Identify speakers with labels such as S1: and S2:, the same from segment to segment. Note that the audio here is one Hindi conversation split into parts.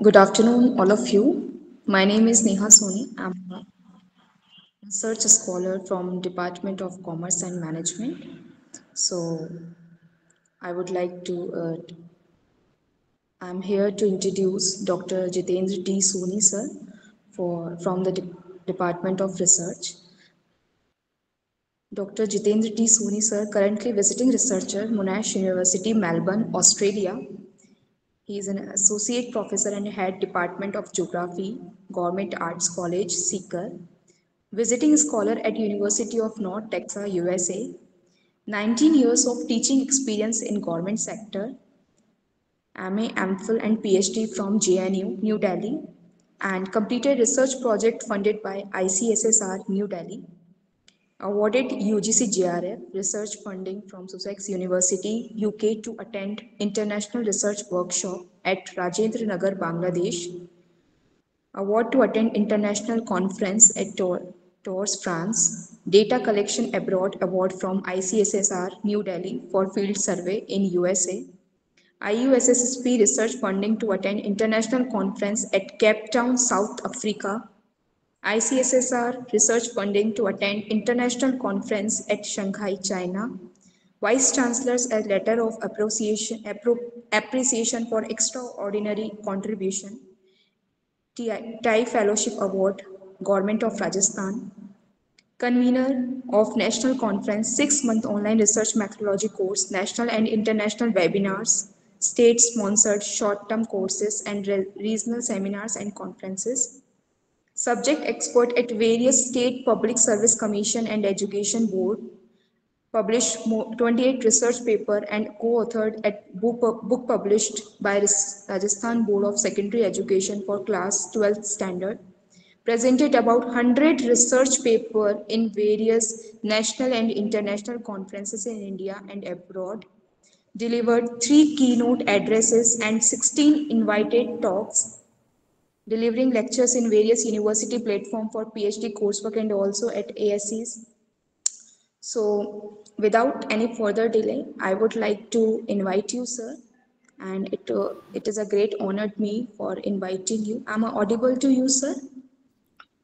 S1: Good afternoon, all of you. My name is Neha Soni. I'm a research scholar from Department of Commerce and Management. So I would like to, I'm here to introduce Dr. Jitendra T. Soni sir from the Department of Research. Dr. Jitendra T. Soni sir, currently visiting researcher, Monash University, Melbourne, Australia. He is an associate professor and head Department of Geography, Government Arts College, Seeker. Visiting scholar at University of North Texas, USA. 19 years of teaching experience in government sector. MA, MPhil and PhD from JNU, New Delhi. And completed research project funded by ICSSR, New Delhi. Awarded UGC JRF research funding from Sussex University, UK to attend international research workshop at Rajendra Nagar, Bangladesh. Award to attend international conference at Tours, France. Data collection abroad award from ICSSR, New Delhi for field survey in USA. IUSSSP research funding to attend international conference at Cape Town, South Africa. ICSSR research funding to attend international conference at Shanghai, China. Vice Chancellor's a letter of appreciation for extraordinary contribution. TI Fellowship Award, Government of Rajasthan. Convener of National Conference 6-month online research methodology course, national and international webinars, state-sponsored short-term courses and regional seminars and conferences. Subject expert at various state public service commission and education board. Published 28 research paper and co-authored at book published by Rajasthan Board of Secondary Education for class 12th standard. Presented about 100 research paper in various national and international conferences in India and abroad. Delivered 3 keynote addresses and 16 invited talks. Delivering lectures in various university platform for PhD coursework and also at ASCs. So without any further delay, I would like to invite you, sir. And it is a great honor to me for inviting you. Am I audible to you, sir?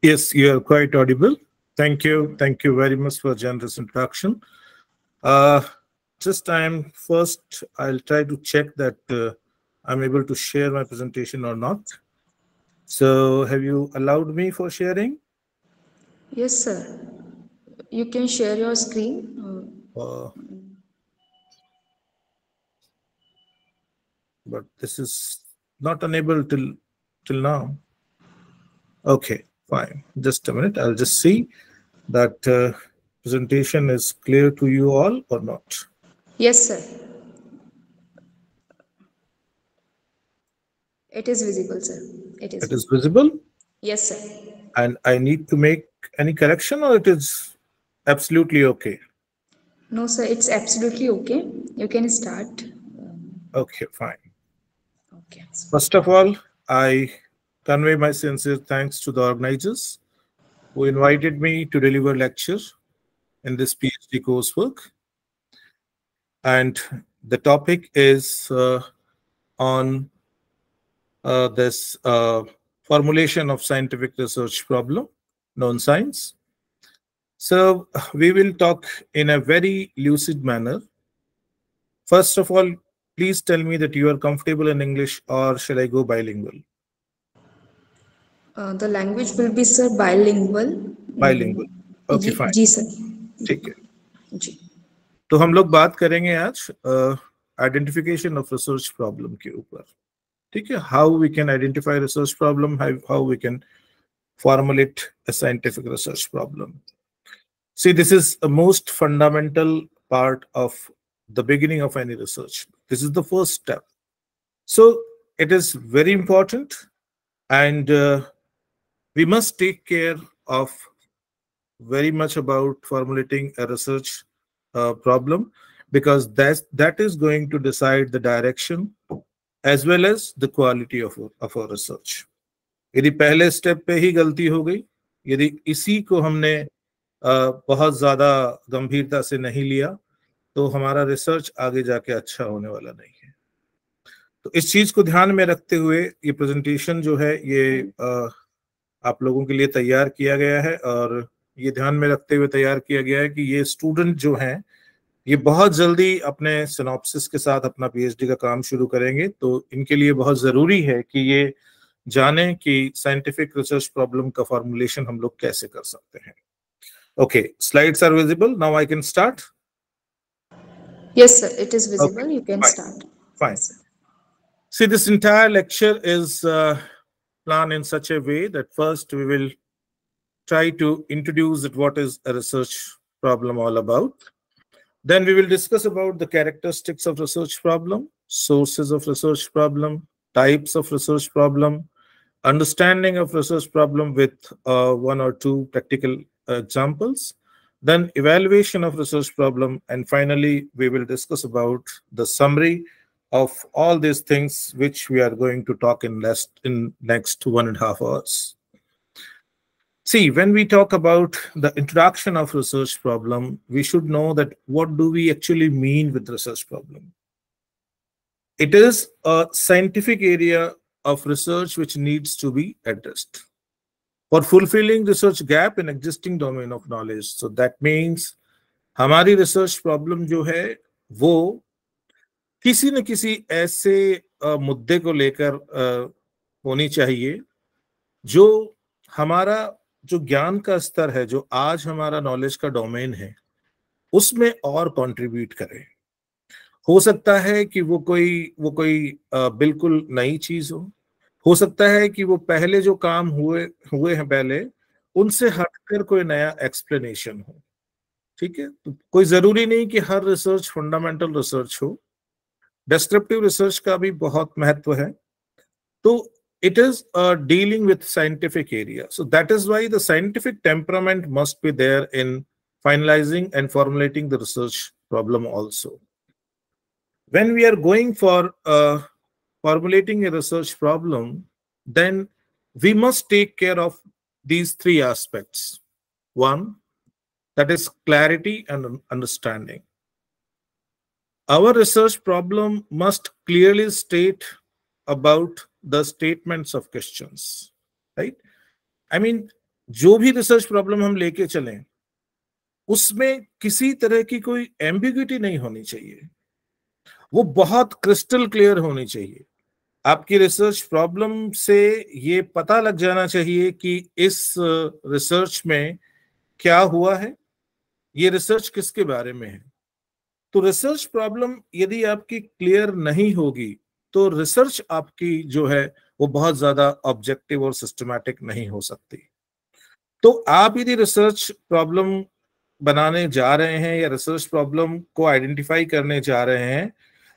S2: Yes, you are quite audible. Thank you. Thank you very much for generous introduction. Just I'll try to check that I'm able to share my presentation or not. So have you allowed me for sharing?
S1: Yes, sir. You can share your screen.
S2: But this is not enabled till now. Okay, fine. Just a minute. I'll just see that presentation is clear to you all or not.
S1: Yes, sir. It is visible, sir.
S2: It is visible?
S1: Yes, sir.
S2: And I need to make any correction or it is absolutely okay?
S1: No, sir, it's absolutely okay. You can start.
S2: Okay, fine.
S1: Okay.
S2: First of all, I convey my sincere thanks to the organizers who invited me to deliver lecture in this PhD coursework. And the topic is on this formulation of scientific research problem, known science. So we will talk in a very lucid manner. First of all, please tell me that you are comfortable in English or shall I go bilingual?
S1: The language will be, sir, bilingual.
S2: Bilingual. Okay, fine.
S1: Ji sir.
S2: ठीक है.
S1: जी.
S2: तो हम लोग बात करेंगे आज आइडेंटिफिकेशन ऑफ रिसर्च प्रॉब्लम के ऊपर. ठीक है, how we can identify research problem, how we can formulate a scientific research problem. See, this is a most fundamental part of the beginning of any research. This is the first step. So it is very important, and we must take care of very much about formulating a research problem, because that is going to decide the direction as well as the quality of our research. यदि पहले स्टेप पे ही गलती हो गई, यदि इसी को हमने बहुत ज्यादा गंभीरता से नहीं लिया, तो हमारा रिसर्च आगे जाके अच्छा होने वाला नहीं है. तो इस चीज को ध्यान में रखते हुए ये प्रेजेंटेशन जो है ये आप लोगों के लिए तैयार किया गया है, और ये ध्यान में रखते हुए तैयार किया गया है कि ये स्टूडेंट जो हैं ये बहुत जल्दी अपने सिनॉप्सिस के साथ अपना पीएचडी का काम शुरू करेंगे। तो इनके लिए बहुत जरूरी है कि ये जाने कि साइंटिफिक रिसर्च प्रॉब्लम का फॉर्मुलेशन हम लोग कैसे कर सकते हैं। Okay, slides are visible now, I can start.
S1: Yes, sir, it is visible.
S2: Okay,
S1: You can
S2: fine.
S1: start.
S2: Fine.
S1: Yes, sir.
S2: See, this entire lecture is planned in such a way that first we will try to introduce what is a research problem all about. Then we will discuss about the characteristics of research problem, sources of research problem, types of research problem, understanding of research problem with one or two practical examples, then evaluation of research problem, and finally we will discuss about the summary of all these things which we are going to talk in next 1.5 hours. See, when we talk about the introduction of research problem, we should know that what do we actually mean with research problem. It is a scientific area of research which needs to be addressed for fulfilling research gap in existing domain of knowledge. So that means हमारी research problem जो है वो किसी न किसी ऐसे मुद्दे को लेकर होनी चाहिए जो हमारा जो ज्ञान का स्तर है, जो आज हमारा नॉलेज का डोमेन है, उसमें और कंट्रीब्यूट करे। हो सकता है कि वो कोई बिल्कुल नई चीज हो सकता है कि वो पहले जो काम हुए हैं पहले उनसे हटकर कोई नया एक्सप्लेनेशन हो। ठीक है, तो कोई जरूरी नहीं कि हर रिसर्च फंडामेंटल रिसर्च हो, डिस्क्रिप्टिव रिसर्च का भी बहुत महत्व है। तो it is dealing with scientific area. So that is why the scientific temperament must be there in finalizing and formulating the research problem also. When we are going for formulating a research problem, then we must take care of these three aspects. One, that is clarity and understanding. Our research problem must clearly state about the statements of questions, right? I mean, जो भी रिसर्च प्रॉब्लम हम लेके चलें उसमें किसी तरह की कोई एम्बिग्यूटी नहीं होनी चाहिए, वो बहुत क्रिस्टल क्लियर होनी चाहिए। आपकी रिसर्च प्रॉब्लम से ये पता लग जाना चाहिए कि इस रिसर्च में क्या हुआ है, ये रिसर्च किसके बारे में है। तो रिसर्च प्रॉब्लम यदि आपकी क्लियर नहीं होगी तो रिसर्च आपकी जो है वो बहुत ज्यादा ऑब्जेक्टिव और सिस्टमैटिक नहीं हो सकती। तो आप यदि रिसर्च प्रॉब्लम बनाने जा रहे हैं या रिसर्च प्रॉब्लम को आइडेंटिफाई करने जा रहे हैं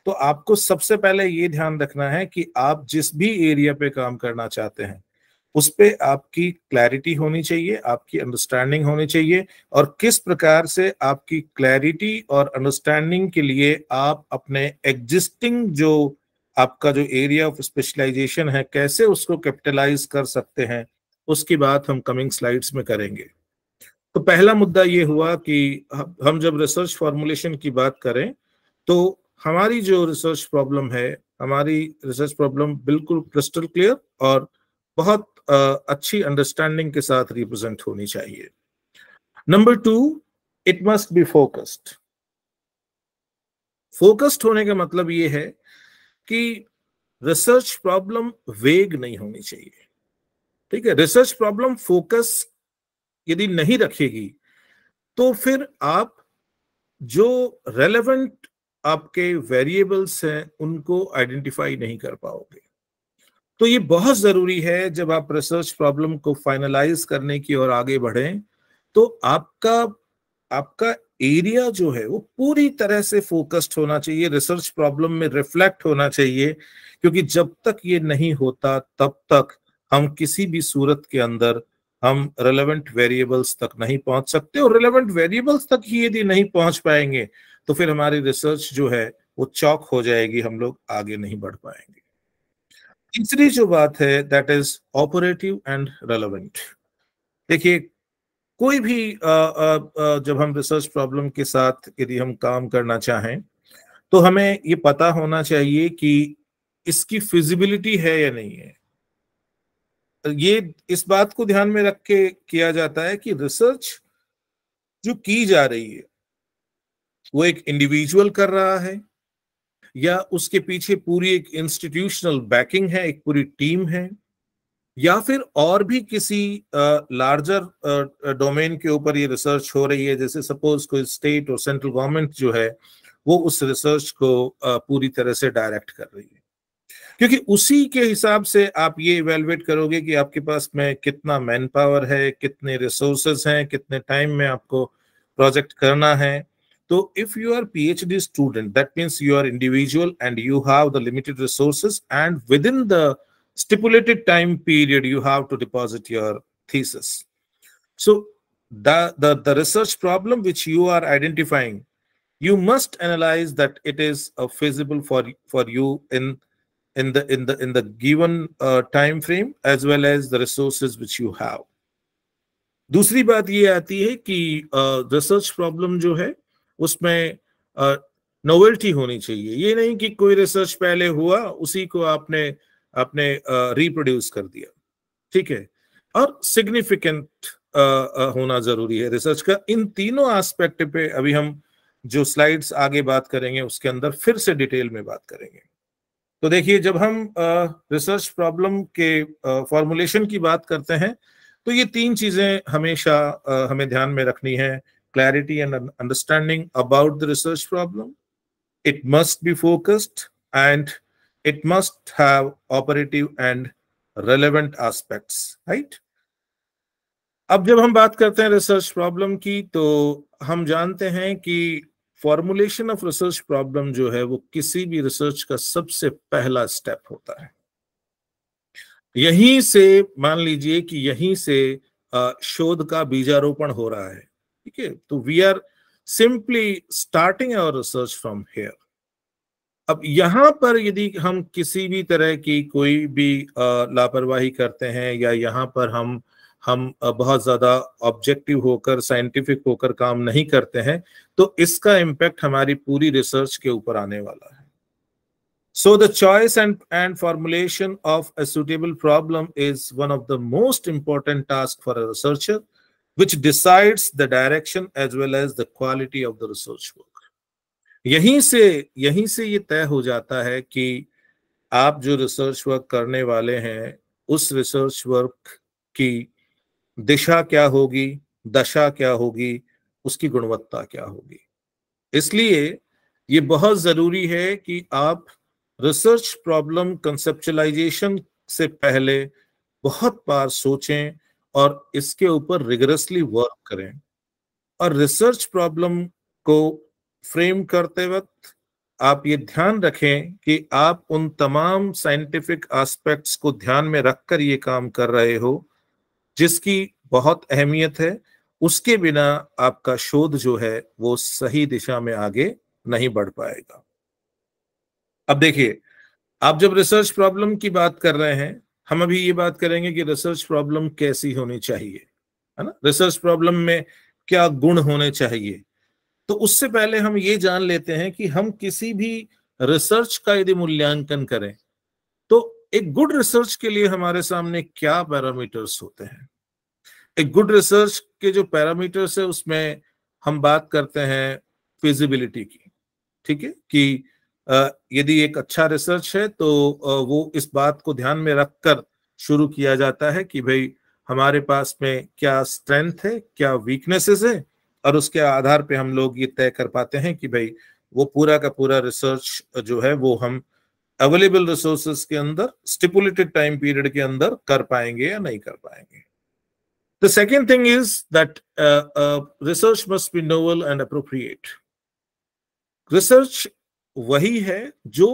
S2: तो आपको सबसे पहले ये ध्यान रखना है कि आप जिस भी एरिया पे काम करना चाहते हैं उस पे आपकी क्लैरिटी होनी चाहिए, आपकी अंडरस्टैंडिंग होनी चाहिए, और किस प्रकार से आपकी क्लैरिटी और अंडरस्टैंडिंग के लिए आप अपने एग्जिस्टिंग जो आपका जो एरिया ऑफ स्पेशलाइजेशन है कैसे उसको कैपिटलाइज कर सकते हैं, उसकी बात हम कमिंग स्लाइड्स में करेंगे। तो पहला मुद्दा ये हुआ कि हम जब रिसर्च फॉर्मुलेशन की बात करें तो हमारी जो रिसर्च प्रॉब्लम है, हमारी रिसर्च प्रॉब्लम बिल्कुल क्रिस्टल क्लियर और बहुत अच्छी अंडरस्टैंडिंग के साथ रिप्रेजेंट होनी चाहिए। Number 2, it must be focused. Focused होने का मतलब ये है कि रिसर्च प्रॉब्लम वेग नहीं होनी चाहिए। ठीक है, रिसर्च प्रॉब्लम फोकस यदि नहीं रखेगी तो फिर आप जो रेलेवेंट आपके वेरिएबल्स हैं उनको आइडेंटिफाई नहीं कर पाओगे। तो ये बहुत जरूरी है जब आप रिसर्च प्रॉब्लम को फाइनलाइज करने की ओर आगे बढ़ें तो आपका एरिया जो है वो पूरी तरह से फोकस्ड होना चाहिए, रिसर्च प्रॉब्लम में रिफ्लेक्ट होना चाहिए, क्योंकि जब तक ये नहीं होता तब तक हम किसी भी सूरत के अंदर हम रेलेवेंट वेरिएबल्स तक नहीं पहुंच सकते, और रेलेवेंट वेरिएबल्स तक ही यदि नहीं पहुंच पाएंगे तो फिर हमारी रिसर्च जो है वो चौक हो जाएगी, हम लोग आगे नहीं बढ़ पाएंगे। तीसरी जो बात है that is operative and relevant. देखिए, कोई भी जब हम रिसर्च प्रॉब्लम के साथ यदि हम काम करना चाहें तो हमें ये पता होना चाहिए कि इसकी फिजिबिलिटी है या नहीं है। ये इस बात को ध्यान में रख के किया जाता है कि रिसर्च जो की जा रही है वो एक इंडिविजुअल कर रहा है या उसके पीछे पूरी एक इंस्टीट्यूशनल बैकिंग है, एक पूरी टीम है, या फिर और भी किसी लार्जर डोमेन के ऊपर ये रिसर्च हो रही है, जैसे सपोज कोई स्टेट और सेंट्रल गवर्नमेंट जो है वो उस रिसर्च को पूरी तरह से डायरेक्ट कर रही है। क्योंकि उसी के हिसाब से आप ये इवेलुएट करोगे कि आपके पास में कितना मैन पावर है, कितने रिसोर्सेज हैं, कितने टाइम में आपको प्रोजेक्ट करना है। तो if you are PhD student, that means you are individual and you have the limited resources, and within the stipulated time period you have to deposit your thesis. So the research problem which you are identifying, you must analyze that it is feasible for you in the given time frame as well as the resources which you have. दूसरी बात ये आती है कि रिसर्च प्रॉब्लम जो है उसमें नोवेल्टी होनी चाहिए। ये नहीं कि कोई रिसर्च पहले हुआ उसी को आपने रिप्रोड्यूस कर दिया, ठीक है। और सिग्निफिकेंट होना जरूरी है रिसर्च का। इन तीनों एस्पेक्ट पे अभी हम जो स्लाइड्स आगे बात करेंगे उसके अंदर फिर से डिटेल में बात करेंगे। तो देखिए, जब हम रिसर्च प्रॉब्लम के फॉर्मुलेशन की बात करते हैं तो ये तीन चीजें हमेशा हमें ध्यान में रखनी है। Clarity and understanding about the research problem. It must be focused and it must have operative and relevant aspects, right? अब जब हम बात करते हैं रिसर्च प्रॉब्लम की तो हम जानते हैं कि फॉर्मुलेशन ऑफ रिसर्च प्रॉब्लम जो है वो किसी भी रिसर्च का सबसे पहला स्टेप होता है। यहीं से मान लीजिए कि यहीं से शोध का बीजारोपण हो रहा है, ठीक है। तो we are simply starting our research from here. अब यहां पर यदि हम किसी भी तरह की कोई भी लापरवाही करते हैं या यहां पर हम बहुत ज्यादा ऑब्जेक्टिव होकर साइंटिफिक होकर काम नहीं करते हैं तो इसका इम्पैक्ट हमारी पूरी रिसर्च के ऊपर आने वाला है। So the choice and formulation of a suitable problem is one of the most important tasks for a researcher, which decides the direction as well as the quality of the research work. यहीं से ये तय हो जाता है कि आप जो रिसर्च वर्क करने वाले हैं उस रिसर्च वर्क की दिशा क्या होगी, दशा क्या होगी, उसकी गुणवत्ता क्या होगी। इसलिए ये बहुत जरूरी है कि आप रिसर्च प्रॉब्लम कंसेप्चुअलाइजेशन से पहले बहुत बार सोचें और इसके ऊपर रिगरसली वर्क करें। और रिसर्च प्रॉब्लम को फ्रेम करते वक्त आप ये ध्यान रखें कि आप उन तमाम साइंटिफिक एस्पेक्ट्स को ध्यान में रखकर ये काम कर रहे हो जिसकी बहुत अहमियत है। उसके बिना आपका शोध जो है वो सही दिशा में आगे नहीं बढ़ पाएगा। अब देखिए, आप जब रिसर्च प्रॉब्लम की बात कर रहे हैं, हम अभी ये बात करेंगे कि रिसर्च प्रॉब्लम कैसी होनी चाहिए, है ना। रिसर्च प्रॉब्लम में क्या गुण होने चाहिए। तो उससे पहले हम ये जान लेते हैं कि हम किसी भी रिसर्च का यदि मूल्यांकन करें तो एक गुड रिसर्च के लिए हमारे सामने क्या पैरामीटर्स होते हैं। एक गुड रिसर्च के जो पैरामीटर्स है उसमें हम बात करते हैं फिजिबिलिटी की, ठीक है, कि यदि एक अच्छा रिसर्च है तो वो इस बात को ध्यान में रखकर शुरू किया जाता है कि भाई हमारे पास में क्या स्ट्रेंथ है, क्या वीकनेसेस है, और उसके आधार पे हम लोग ये तय कर पाते हैं कि भाई वो पूरा का पूरा रिसर्च जो है वो हम अवेलेबल रिसोर्सेज के अंदर स्टिपुलेटेड टाइम पीरियड के अंदर कर पाएंगे या नहीं कर पाएंगे। The second thing is that research must be novel and appropriate. Research वही है जो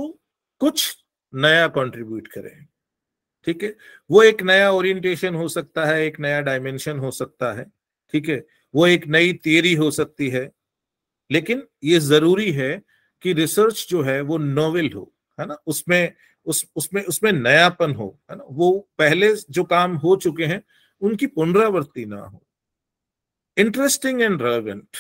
S2: कुछ नया कंट्रीब्यूट करे, ठीक है। वो एक नया ओरिएंटेशन हो सकता है, एक नया डायमेंशन हो सकता है, ठीक है, वो एक नई थियरी हो सकती है, लेकिन ये जरूरी है कि रिसर्च जो है वो नोवेल हो, है ना। उसमें नयापन हो, है ना। वो पहले जो काम हो चुके हैं उनकी पुनरावृत्ति ना हो। Interesting and relevant.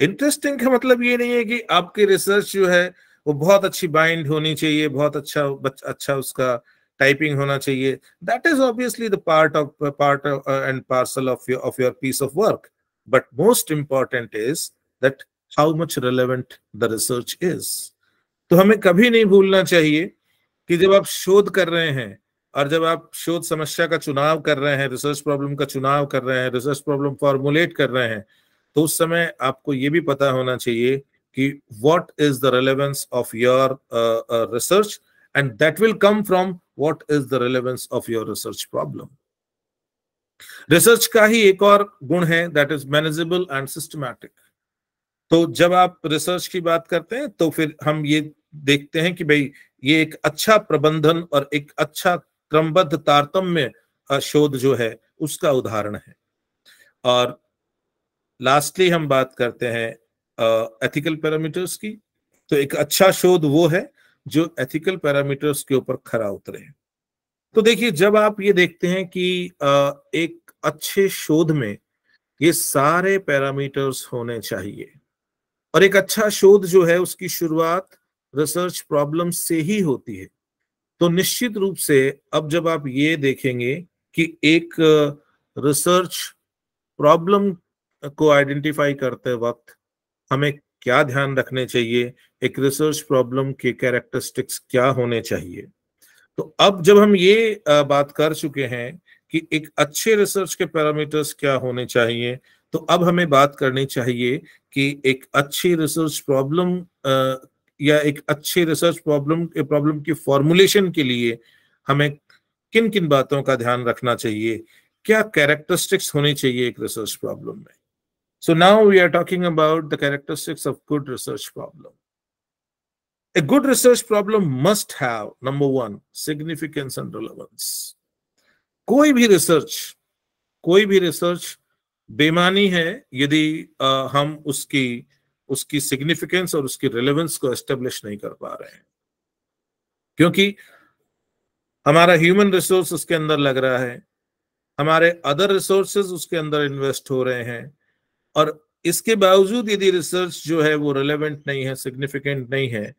S2: इंटरेस्टिंग का मतलब ये नहीं है कि आपकी रिसर्च जो है वो बहुत अच्छी बाइंड होनी चाहिए, बहुत अच्छा उसका टाइपिंग होना चाहिए. That is obviously the part and parcel of your piece of work. But most important is that how much relevant the research is. तो हमें कभी नहीं भूलना चाहिए कि जब आप शोध कर रहे हैं और जब आप शोध समस्या का चुनाव कर रहे हैं, रिसर्च प्रॉब्लम का चुनाव कर रहे हैं, रिसर्च प्रॉब्लम फॉर्मुलेट कर रहे हैं, तो उस समय आपको ये भी पता होना चाहिए कि what is the relevance of your research, and that will come from what is the relevance of your research problem. Research का ही एक और गुण है, that is manageable and systematic. तो जब आप रिसर्च की बात करते हैं तो फिर हम ये देखते हैं कि भाई ये एक अच्छा प्रबंधन और एक अच्छा क्रमबद्ध तारतम्य शोध जो है उसका उदाहरण है. और लास्टली हम बात करते हैं एथिकल पैरामीटर्स की. तो एक अच्छा शोध वो है जो एथिकल पैरामीटर्स के ऊपर खरा उतरे. तो देखिए, जब आप ये देखते हैं कि एक अच्छे शोध में ये सारे पैरामीटर्स होने चाहिए, और एक अच्छा शोध जो है उसकी शुरुआत रिसर्च प्रॉब्लम से ही होती है, तो निश्चित रूप से अब जब आप ये देखेंगे कि एक रिसर्च प्रॉब्लम को आइडेंटिफाई करते वक्त हमें क्या ध्यान रखने चाहिए, एक रिसर्च प्रॉब्लम के कैरेक्टरिस्टिक्स क्या होने चाहिए. तो अब जब हम ये बात कर चुके हैं कि एक अच्छे रिसर्च के पैरामीटर्स क्या होने चाहिए, तो अब हमें बात करनी चाहिए कि एक अच्छी रिसर्च प्रॉब्लम या एक अच्छी रिसर्च प्रॉब्लम की फॉर्मुलेशन के लिए हमें किन किन बातों का ध्यान रखना चाहिए, क्या कैरेक्टरिस्टिक्स होनी चाहिए एक रिसर्च प्रॉब्लम में. So now we are talking about the characteristics of good research problem. A good research problem must have, number one, significance and relevance. कोई भी रिसर्च बेमानी है यदि हम उसकी सिग्निफिकेंस और उसकी रिलेवेंस को एस्टेब्लिश नहीं कर पा रहे हैं, क्योंकि हमारा ह्यूमन रिसोर्स उसके अंदर लग रहा है, हमारे अदर रिसोर्सेज उसके अंदर इन्वेस्ट हो रहे हैं, और इसके बावजूद यदि रिसर्च जो है वो रिलेवेंट नहीं है, सिग्निफिकेंट नहीं है,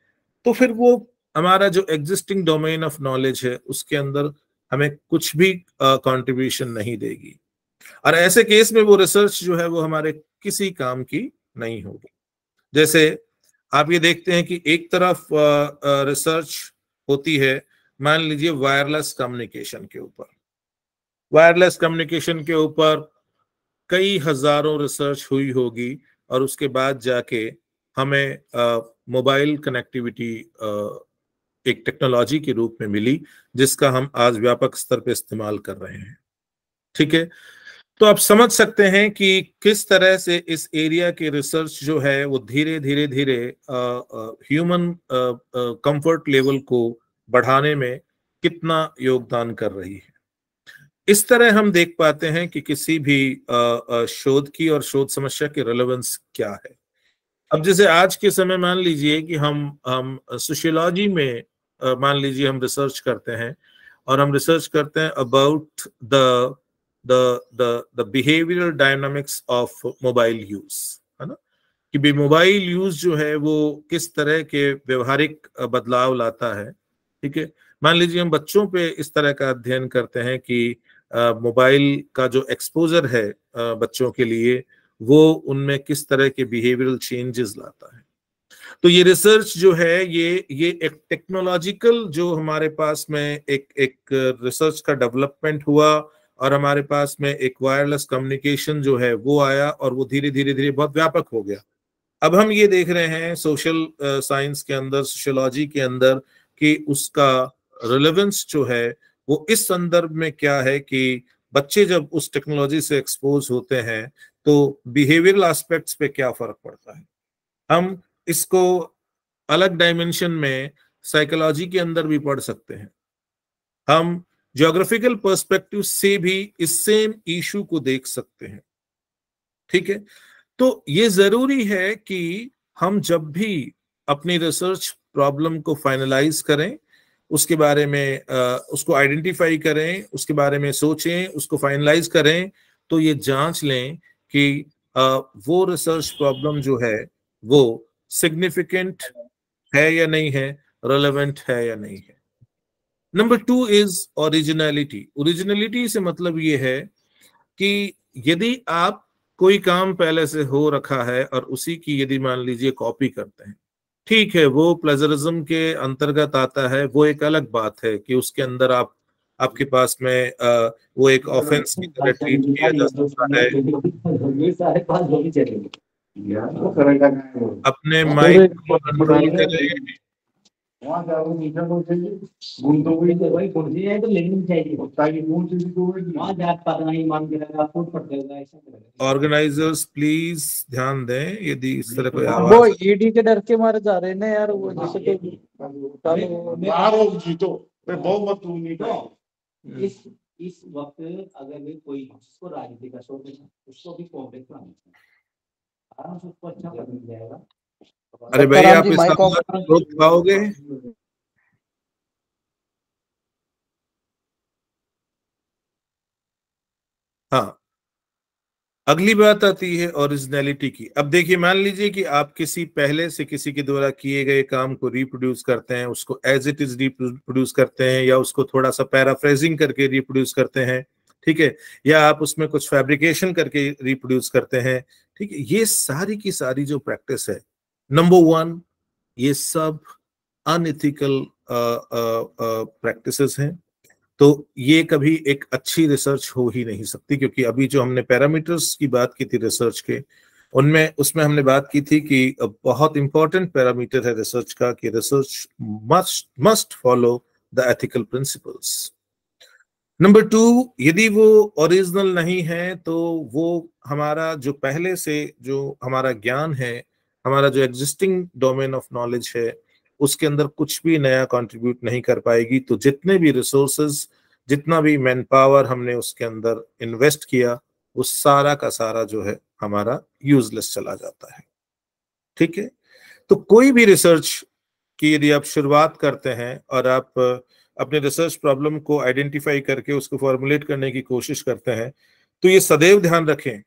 S2: तो फिर वो हमारा जो एग्जिस्टिंग डोमेन ऑफ नॉलेज है उसके अंदर हमें कुछ भी कंट्रीब्यूशन नहीं देगी, और ऐसे केस में वो रिसर्च जो है वो हमारे किसी काम की नहीं होगी. जैसे आप ये देखते हैं कि एक तरफ रिसर्च होती है, मान लीजिए वायरलेस कम्युनिकेशन के ऊपर कई हजारों रिसर्च हुई होगी, और उसके बाद जाके हमें मोबाइल कनेक्टिविटी एक टेक्नोलॉजी के रूप में मिली, जिसका हम आज व्यापक स्तर पे इस्तेमाल कर रहे हैं. ठीक है, तो आप समझ सकते हैं कि किस तरह से इस एरिया के रिसर्च जो है वो धीरे धीरे ह्यूमन कंफर्ट लेवल को बढ़ाने में कितना योगदान कर रही है. इस तरह हम देख पाते हैं कि किसी भी शोध की और शोध समस्या की रेलेवेंस क्या है. अब जैसे आज के समय मान लीजिए कि हम सोशियोलॉजी में मान लीजिए हम रिसर्च करते हैं, और हम रिसर्च करते हैं about the behavioural dynamics of mobile use, है ना, कि भी मोबाइल यूज जो है वो किस तरह के व्यवहारिक बदलाव लाता है. ठीक है, मान लीजिए हम बच्चों पे इस तरह का अध्ययन करते हैं कि मोबाइल का जो एक्सपोजर है बच्चों के लिए, वो उनमें किस तरह के बिहेवियरल चेंजेस लाता है. तो ये रिसर्च जो है ये एक टेक्नोलॉजिकल जो हमारे पास में एक रिसर्च का डेवलपमेंट हुआ, और हमारे पास में एक वायरलेस कम्युनिकेशन जो है वो आया, और वो धीरे धीरे बहुत व्यापक हो गया. अब हम ये देख रहे हैं सोशल साइंस के अंदर, सोशियोलॉजी के अंदर, कि उसका रिलेवेंस जो है वो इस संदर्भ में क्या है कि बच्चे जब उस टेक्नोलॉजी से एक्सपोज होते हैं तो बिहेवियरल एस्पेक्ट्स पे क्या फर्क पड़ता है. हम इसको अलग डायमेंशन में साइकोलॉजी के अंदर भी पढ़ सकते हैं. हम ज्योग्राफिकल पर्सपेक्टिव से भी इस सेम इशू को देख सकते हैं. ठीक है, तो ये जरूरी है कि हम जब भी अपनी रिसर्च प्रॉब्लम को फाइनलाइज करें, उसके बारे में उसको आइडेंटिफाई करें, उसके बारे में सोचें, उसको फाइनलाइज करें, तो ये जांच लें कि वो रिसर्च प्रॉब्लम जो है वो सिग्निफिकेंट है या नहीं है, रेलेवेंट है या नहीं है। Number 2 is originality. ओरिजिनलिटी से मतलब ये है कि यदि आप कोई काम पहले से हो रखा है और उसी की यदि मान लीजिए कॉपी करते हैं, ठीक है, वो प्लेजरिज्म के अंतर्गत आता है, वो एक अलग बात है कि उसके अंदर आपके पास में वो एक ऑफेंस की तरह ट्रीट किया जा सकता है। अपने माइंड को कंट्रोल करें। ऑर्गेनाइजर्स प्लीज ध्यान दें, यदि इस तरह कोई
S3: वो
S2: आवाज
S3: ईडी के डर के मारे जा रहे हैं ना यार, वो जैसे कि
S4: इस वक्त अगर कोई जिसको राजनीति का शौक है उसको भी कॉम्प्लेक्स आराम से उसको अच्छा कर मिल जाएगा।
S2: अरे भाई, आप इसका रोक पाओगे? हाँ, अगली बात आती है ओरिजिनलिटी की। अब देखिए, मान लीजिए कि आप किसी पहले से किसी के द्वारा किए गए काम को रिप्रोड्यूस करते हैं, उसको एज इट इज रिप्रोड्यूस करते हैं, या उसको थोड़ा सा पैराफ्रेजिंग करके रिप्रोड्यूस करते हैं, ठीक है, या आप उसमें कुछ फैब्रिकेशन करके रिप्रोड्यूस करते हैं, ठीक है। ये सारी की सारी जो प्रैक्टिस है, नंबर 1, ये सब अनएथिकल प्रैक्टिसेस हैं। तो ये कभी एक अच्छी रिसर्च हो ही नहीं सकती, क्योंकि अभी जो हमने पैरामीटर्स की बात की थी रिसर्च के, उसमें हमने बात की थी कि बहुत इंपॉर्टेंट पैरामीटर है रिसर्च का कि research must follow the ethical principles. Number 2, यदि वो ओरिजिनल नहीं है तो वो हमारा जो पहले से जो हमारा ज्ञान है, हमारा जो एग्जिस्टिंग डोमेन ऑफ नॉलेज है, उसके अंदर कुछ भी नया कंट्रीब्यूट नहीं कर पाएगी। तो जितने भी रिसोर्सेज, जितना भी मैन पावर हमने उसके अंदर इन्वेस्ट किया, वो सारा का सारा जो है हमारा यूजलेस चला जाता है, ठीक है। तो कोई भी रिसर्च की यदि आप शुरुआत करते हैं और आप अपने रिसर्च प्रॉब्लम को आइडेंटिफाई करके उसको फॉर्मुलेट करने की कोशिश करते हैं, तो ये सदैव ध्यान रखें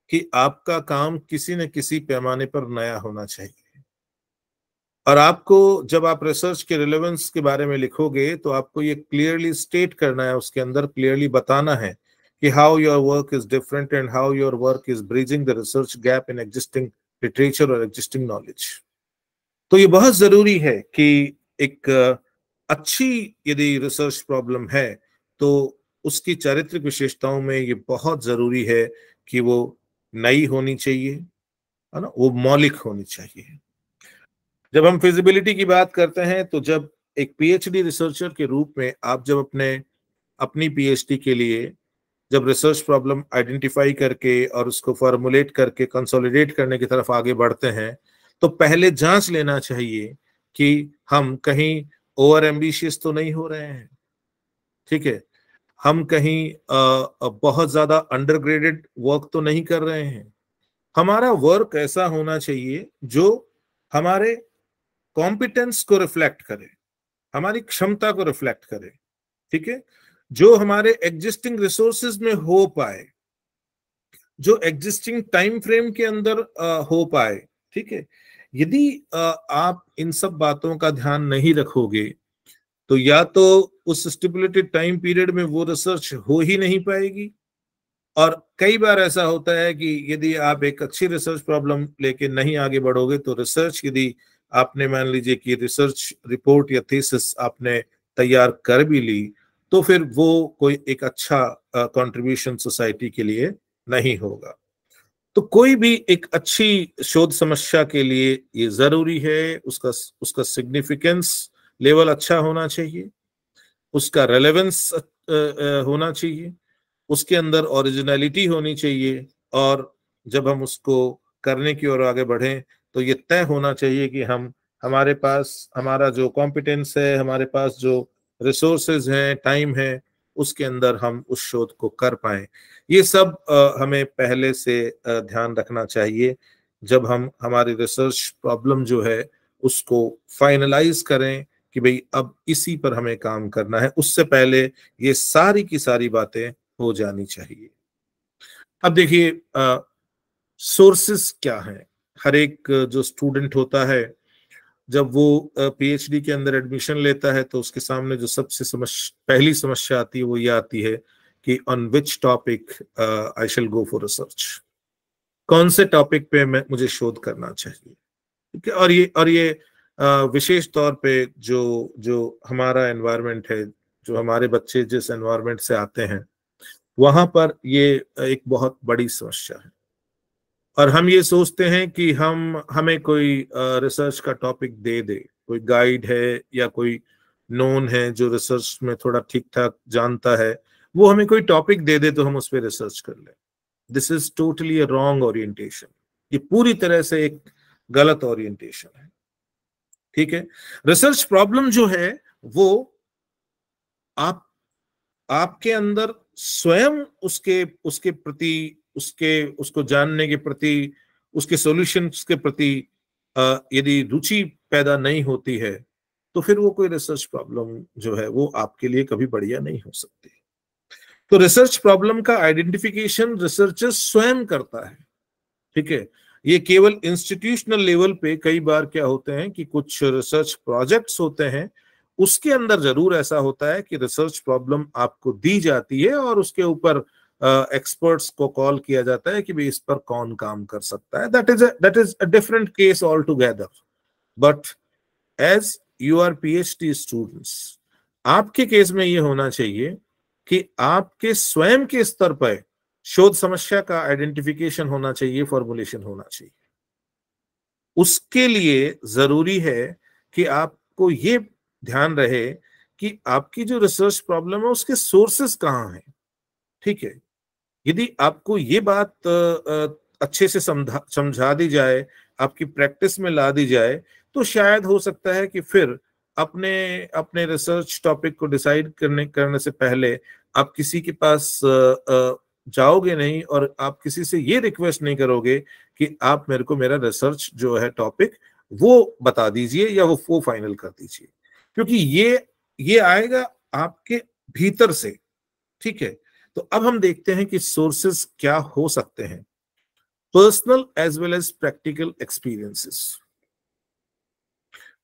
S2: कि आपका काम किसी न किसी पैमाने पर नया होना चाहिए। और आपको, जब आप रिसर्च के रिलेवेंस के बारे में लिखोगे, तो आपको ये क्लियरली स्टेट करना है, उसके अंदर क्लियरली बताना है कि how your work is different and how your work is bridging the research gap in existing literature और एग्जिस्टिंग नॉलेज। तो ये बहुत जरूरी है कि एक अच्छी यदि रिसर्च प्रॉब्लम है तो उसकी चारित्रिक विशेषताओं में ये बहुत जरूरी है कि वो नई होनी चाहिए, है ना, वो मौलिक होनी चाहिए। जब हम फिजिबिलिटी की बात करते हैं, तो जब एक पीएचडी रिसर्चर के रूप में आप जब अपनी पीएचडी के लिए जब रिसर्च प्रॉब्लम आइडेंटिफाई करके और उसको फॉर्मुलेट करके कंसोलिडेट करने की तरफ आगे बढ़ते हैं, तो पहले जांच लेना चाहिए कि हम कहीं ओवर एम्बिशियस तो नहीं हो रहे हैं, ठीक है, हम कहीं बहुत ज्यादा अंडरग्रेडेड वर्क तो नहीं कर रहे हैं। हमारा वर्क ऐसा होना चाहिए जो हमारे कॉम्पिटेंस को रिफ्लेक्ट करे, हमारी क्षमता को रिफ्लेक्ट करे, ठीक है, जो हमारे एग्जिस्टिंग रिसोर्सेज में हो पाए, जो एग्जिस्टिंग टाइम फ्रेम के अंदर हो पाए, ठीक है। यदि आप इन सब बातों का ध्यान नहीं रखोगे, तो या तो उस स्टिपुलेटेड टाइम पीरियड में वो रिसर्च हो ही नहीं पाएगी, और कई बार ऐसा होता है कि यदि आप एक अच्छी रिसर्च प्रॉब्लम लेके नहीं आगे बढ़ोगे, तो रिसर्च यदि आपने मान लीजिए कि रिसर्च रिपोर्ट या थीसिस आपने तैयार कर भी ली, तो फिर वो कोई एक अच्छा कंट्रीब्यूशन सोसाइटी के लिए नहीं होगा। तो कोई भी एक अच्छी शोध समस्या के लिए ये जरूरी है, उसका सिग्निफिकेंस लेवल अच्छा होना चाहिए, उसका रेलेवेंस होना चाहिए, उसके अंदर ओरिजिनलिटी होनी चाहिए, और जब हम उसको करने की ओर आगे बढ़ें तो ये तय होना चाहिए कि हमारे पास हमारा जो कॉम्पिटेंस है, हमारे पास जो रिसोर्सेज हैं, टाइम है, उसके अंदर हम उस शोध को कर पाएं। ये सब हमें पहले से ध्यान रखना चाहिए जब हम हमारी रिसर्च प्रॉब्लम जो है उसको फाइनलाइज करें कि भाई अब इसी पर हमें काम करना है। उससे पहले ये सारी की सारी बातें हो जानी चाहिए। अब देखिए, सोर्सेस क्या हैं। हर एक जो स्टूडेंट होता है, जब वो पीएचडी के अंदर एडमिशन लेता है तो उसके सामने जो सबसे पहली समस्या आती है वो ये आती है कि on which topic I shall go for research, कौन से टॉपिक पे मुझे शोध करना चाहिए। ठीक है, और ये विशेष तौर पे जो हमारा एनवायरनमेंट है, जो हमारे बच्चे जिस एनवायरनमेंट से आते हैं, वहां पर ये एक बहुत बड़ी समस्या है। और हम ये सोचते हैं कि हमें कोई रिसर्च का टॉपिक दे दे, कोई गाइड है या कोई नोन है जो रिसर्च में थोड़ा ठीक ठाक जानता है, वो हमें कोई टॉपिक दे दे तो हम उस पर रिसर्च कर लें। This is totally a wrong orientation. ये पूरी तरह से एक गलत ओरिएंटेशन है। ठीक है, रिसर्च प्रॉब्लम जो है वो आपके अंदर स्वयं उसके प्रति, उसको जानने के प्रति, उसके सॉल्यूशंस के प्रति यदि रुचि पैदा नहीं होती है तो फिर वो कोई रिसर्च प्रॉब्लम जो है वो आपके लिए कभी बढ़िया नहीं हो सकती। तो रिसर्च प्रॉब्लम का आइडेंटिफिकेशन रिसर्चर स्वयं करता है। ठीक है, ये केवल इंस्टीट्यूशनल लेवल पे कई बार क्या होते हैं कि कुछ रिसर्च प्रोजेक्ट्स होते हैं, उसके अंदर जरूर ऐसा होता है कि रिसर्च प्रॉब्लम आपको दी जाती है और उसके ऊपर एक्सपर्ट्स को कॉल किया जाता है कि भाई इस पर कौन काम कर सकता है। That is a different case all together. But as you are PhD students, आपके केस में ये होना चाहिए कि आपके स्वयं के स्तर पर शोध समस्या का आइडेंटिफिकेशन होना चाहिए, फॉर्मुलेशन होना चाहिए। उसके लिए जरूरी है कि आपको ये ध्यान रहे कि आपकी जो रिसर्च प्रॉब्लम है उसके सोर्सेस कहाँ हैं। ठीक है, यदि आपको ये बात अच्छे से समझा दी जाए, आपकी प्रैक्टिस में ला दी जाए, तो शायद हो सकता है कि फिर अपने रिसर्च टॉपिक को डिसाइड करने से पहले आप किसी के पास जाओगे नहीं और आप किसी से ये रिक्वेस्ट नहीं करोगे कि आप मेरे को मेरा रिसर्च जो है टॉपिक वो बता दीजिए या वो फाइनल कर दीजिए, क्योंकि ये आएगा आपके भीतर से। ठीक है, तो अब हम देखते हैं कि सोर्सेस क्या हो सकते हैं। Personal as well as practical experiences.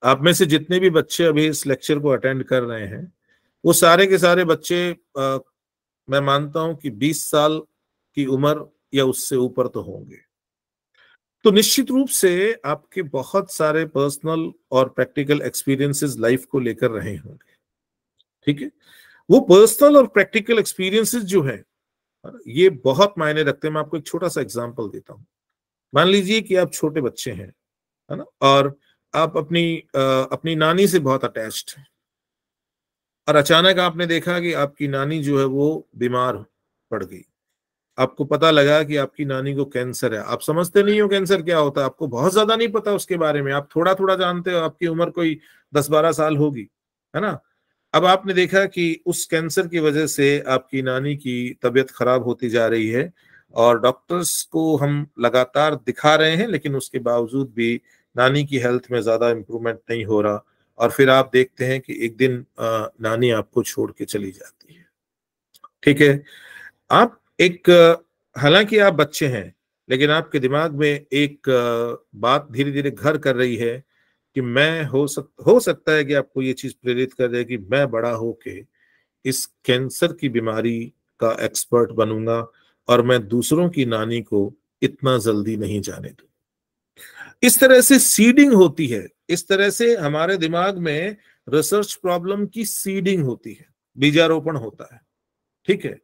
S2: आप में से जितने भी बच्चे अभी इस लेक्चर को अटेंड कर रहे हैं वो सारे के सारे बच्चे मैं मानता हूं कि 20 साल की उम्र या उससे ऊपर तो होंगे। तो निश्चित रूप से आपके बहुत सारे पर्सनल और प्रैक्टिकल एक्सपीरियंसेस लाइफ को लेकर रहे होंगे। ठीक है, वो पर्सनल और प्रैक्टिकल एक्सपीरियंसेस जो है ये बहुत मायने रखते हैं। मैं आपको एक छोटा सा एग्जांपल देता हूं। मान लीजिए कि आप छोटे बच्चे हैं, है ना, और आप अपनी नानी से बहुत अटैच्ड हैं और अचानक आपने देखा कि आपकी नानी जो है वो बीमार पड़ गई। आपको पता लगा कि आपकी नानी को कैंसर है। आप समझते नहीं हो कैंसर क्या होता है, आपको बहुत ज्यादा नहीं पता उसके बारे में, आप थोड़ा थोड़ा जानते हो, आपकी उम्र कोई 10-12 साल होगी, है ना। अब आपने देखा कि उस कैंसर की वजह से आपकी नानी की तबीयत खराब होती जा रही है और डॉक्टर्स को हम लगातार दिखा रहे हैं, लेकिन उसके बावजूद भी नानी की हेल्थ में ज्यादा इंप्रूवमेंट नहीं हो रहा। और फिर आप देखते हैं कि एक दिन नानी आपको छोड़ के चली जाती है। ठीक है, आप हालांकि आप बच्चे हैं, लेकिन आपके दिमाग में एक बात धीरे धीरे घर कर रही है कि मैं हो सकता है कि आपको ये चीज प्रेरित कर दे कि मैं बड़ा होके इस कैंसर की बीमारी का एक्सपर्ट बनूंगा और मैं दूसरों की नानी को इतना जल्दी नहीं जाने दूं। इस तरह से सीडिंग होती है, इस तरह से हमारे दिमाग में रिसर्च प्रॉब्लम की सीडिंग होती है, बीजारोपण होता है। ठीक है,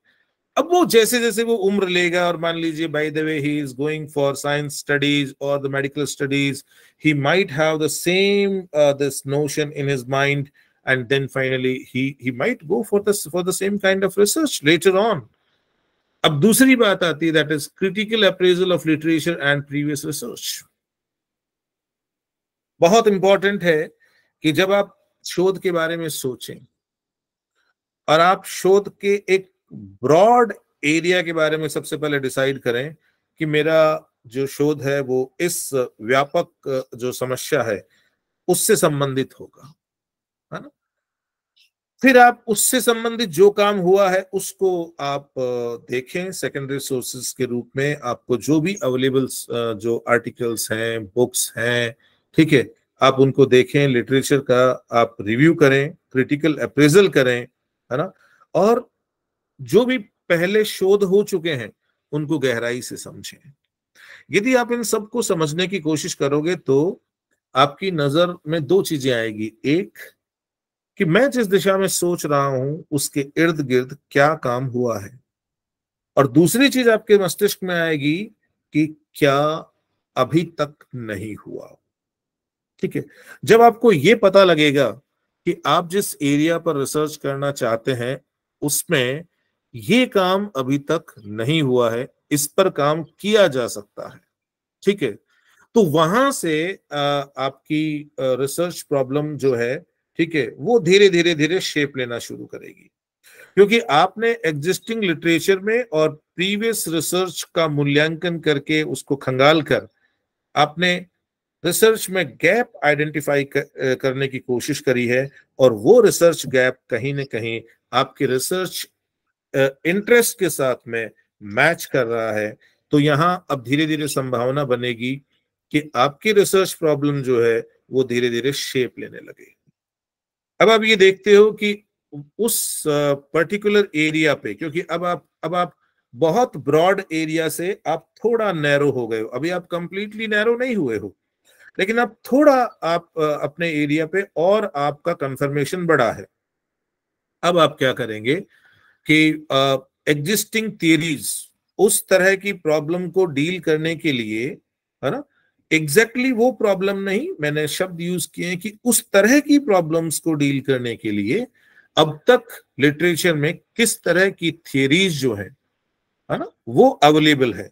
S2: अब वो जैसे जैसे वो उम्र लेगा और मान लीजिए by the way he is going for science studies और the medical studies, he might have the same this notion in his mind and then finally he might go for the same kind of research later on. अब दूसरी बात आती है, that is critical appraisal of literature and previous research. बहुत इंपॉर्टेंट है कि जब आप शोध के बारे में सोचें और आप शोध के एक ब्रॉड एरिया के बारे में सबसे पहले डिसाइड करें कि मेरा जो शोध है वो इस व्यापक जो समस्या है उससे संबंधित होगा, है ना। फिर आप उससे संबंधित जो काम हुआ है उसको आप देखें सेकेंडरी सोर्सेज के रूप में। आपको जो भी अवेलेबल जो आर्टिकल्स हैं, बुक्स हैं, ठीक है, आप उनको देखें, लिटरेचर का आप रिव्यू करें, क्रिटिकल अप्रेजल करें, है ना, और जो भी पहले शोध हो चुके हैं उनको गहराई से समझें। यदि आप इन सबको समझने की कोशिश करोगे तो आपकी नजर में दो चीजें आएगी। एक, कि मैं जिस दिशा में सोच रहा हूं उसके इर्द गिर्द क्या काम हुआ है, और दूसरी चीज आपके मस्तिष्क में आएगी कि क्या अभी तक नहीं हुआ। ठीक है, जब आपको ये पता लगेगा कि आप जिस एरिया पर रिसर्च करना चाहते हैं उसमें ये काम अभी तक नहीं हुआ है, इस पर काम किया जा सकता है, ठीक है, तो वहां से आपकी रिसर्च प्रॉब्लम जो है, ठीक है, वो धीरे धीरे धीरे शेप लेना शुरू करेगी, क्योंकि आपने एग्जिस्टिंग लिटरेचर में और प्रीवियस रिसर्च का मूल्यांकन करके उसको खंगाल कर आपने रिसर्च में गैप आइडेंटिफाई करने की कोशिश करी है, और वो रिसर्च गैप कहीं ना कहीं आपके रिसर्च इंटरेस्ट के साथ में मैच कर रहा है। तो यहां अब धीरे धीरे संभावना बनेगी कि आपकी रिसर्च प्रॉब्लम जो है वो धीरे धीरे शेप लेने लगे। अब आप ये देखते हो कि उस पर्टिकुलर एरिया पे, क्योंकि अब आप बहुत ब्रॉड एरिया से आप थोड़ा नैरो हो गए हो, अभी आप कंप्लीटली नैरो नहीं हुए हो, लेकिन अब थोड़ा आप अपने एरिया पे और आपका कंफर्मेशन बढ़ा है। अब आप क्या करेंगे कि एग्जिस्टिंग थियरीज उस तरह की प्रॉब्लम को डील करने के लिए, है ना, एग्जैक्टली वो प्रॉब्लम नहीं, मैंने शब्द यूज किए हैं कि उस तरह की प्रॉब्लम्स को डील करने के लिए अब तक लिटरेचर में किस तरह की थियरीज जो है ना, वो अवेलेबल है।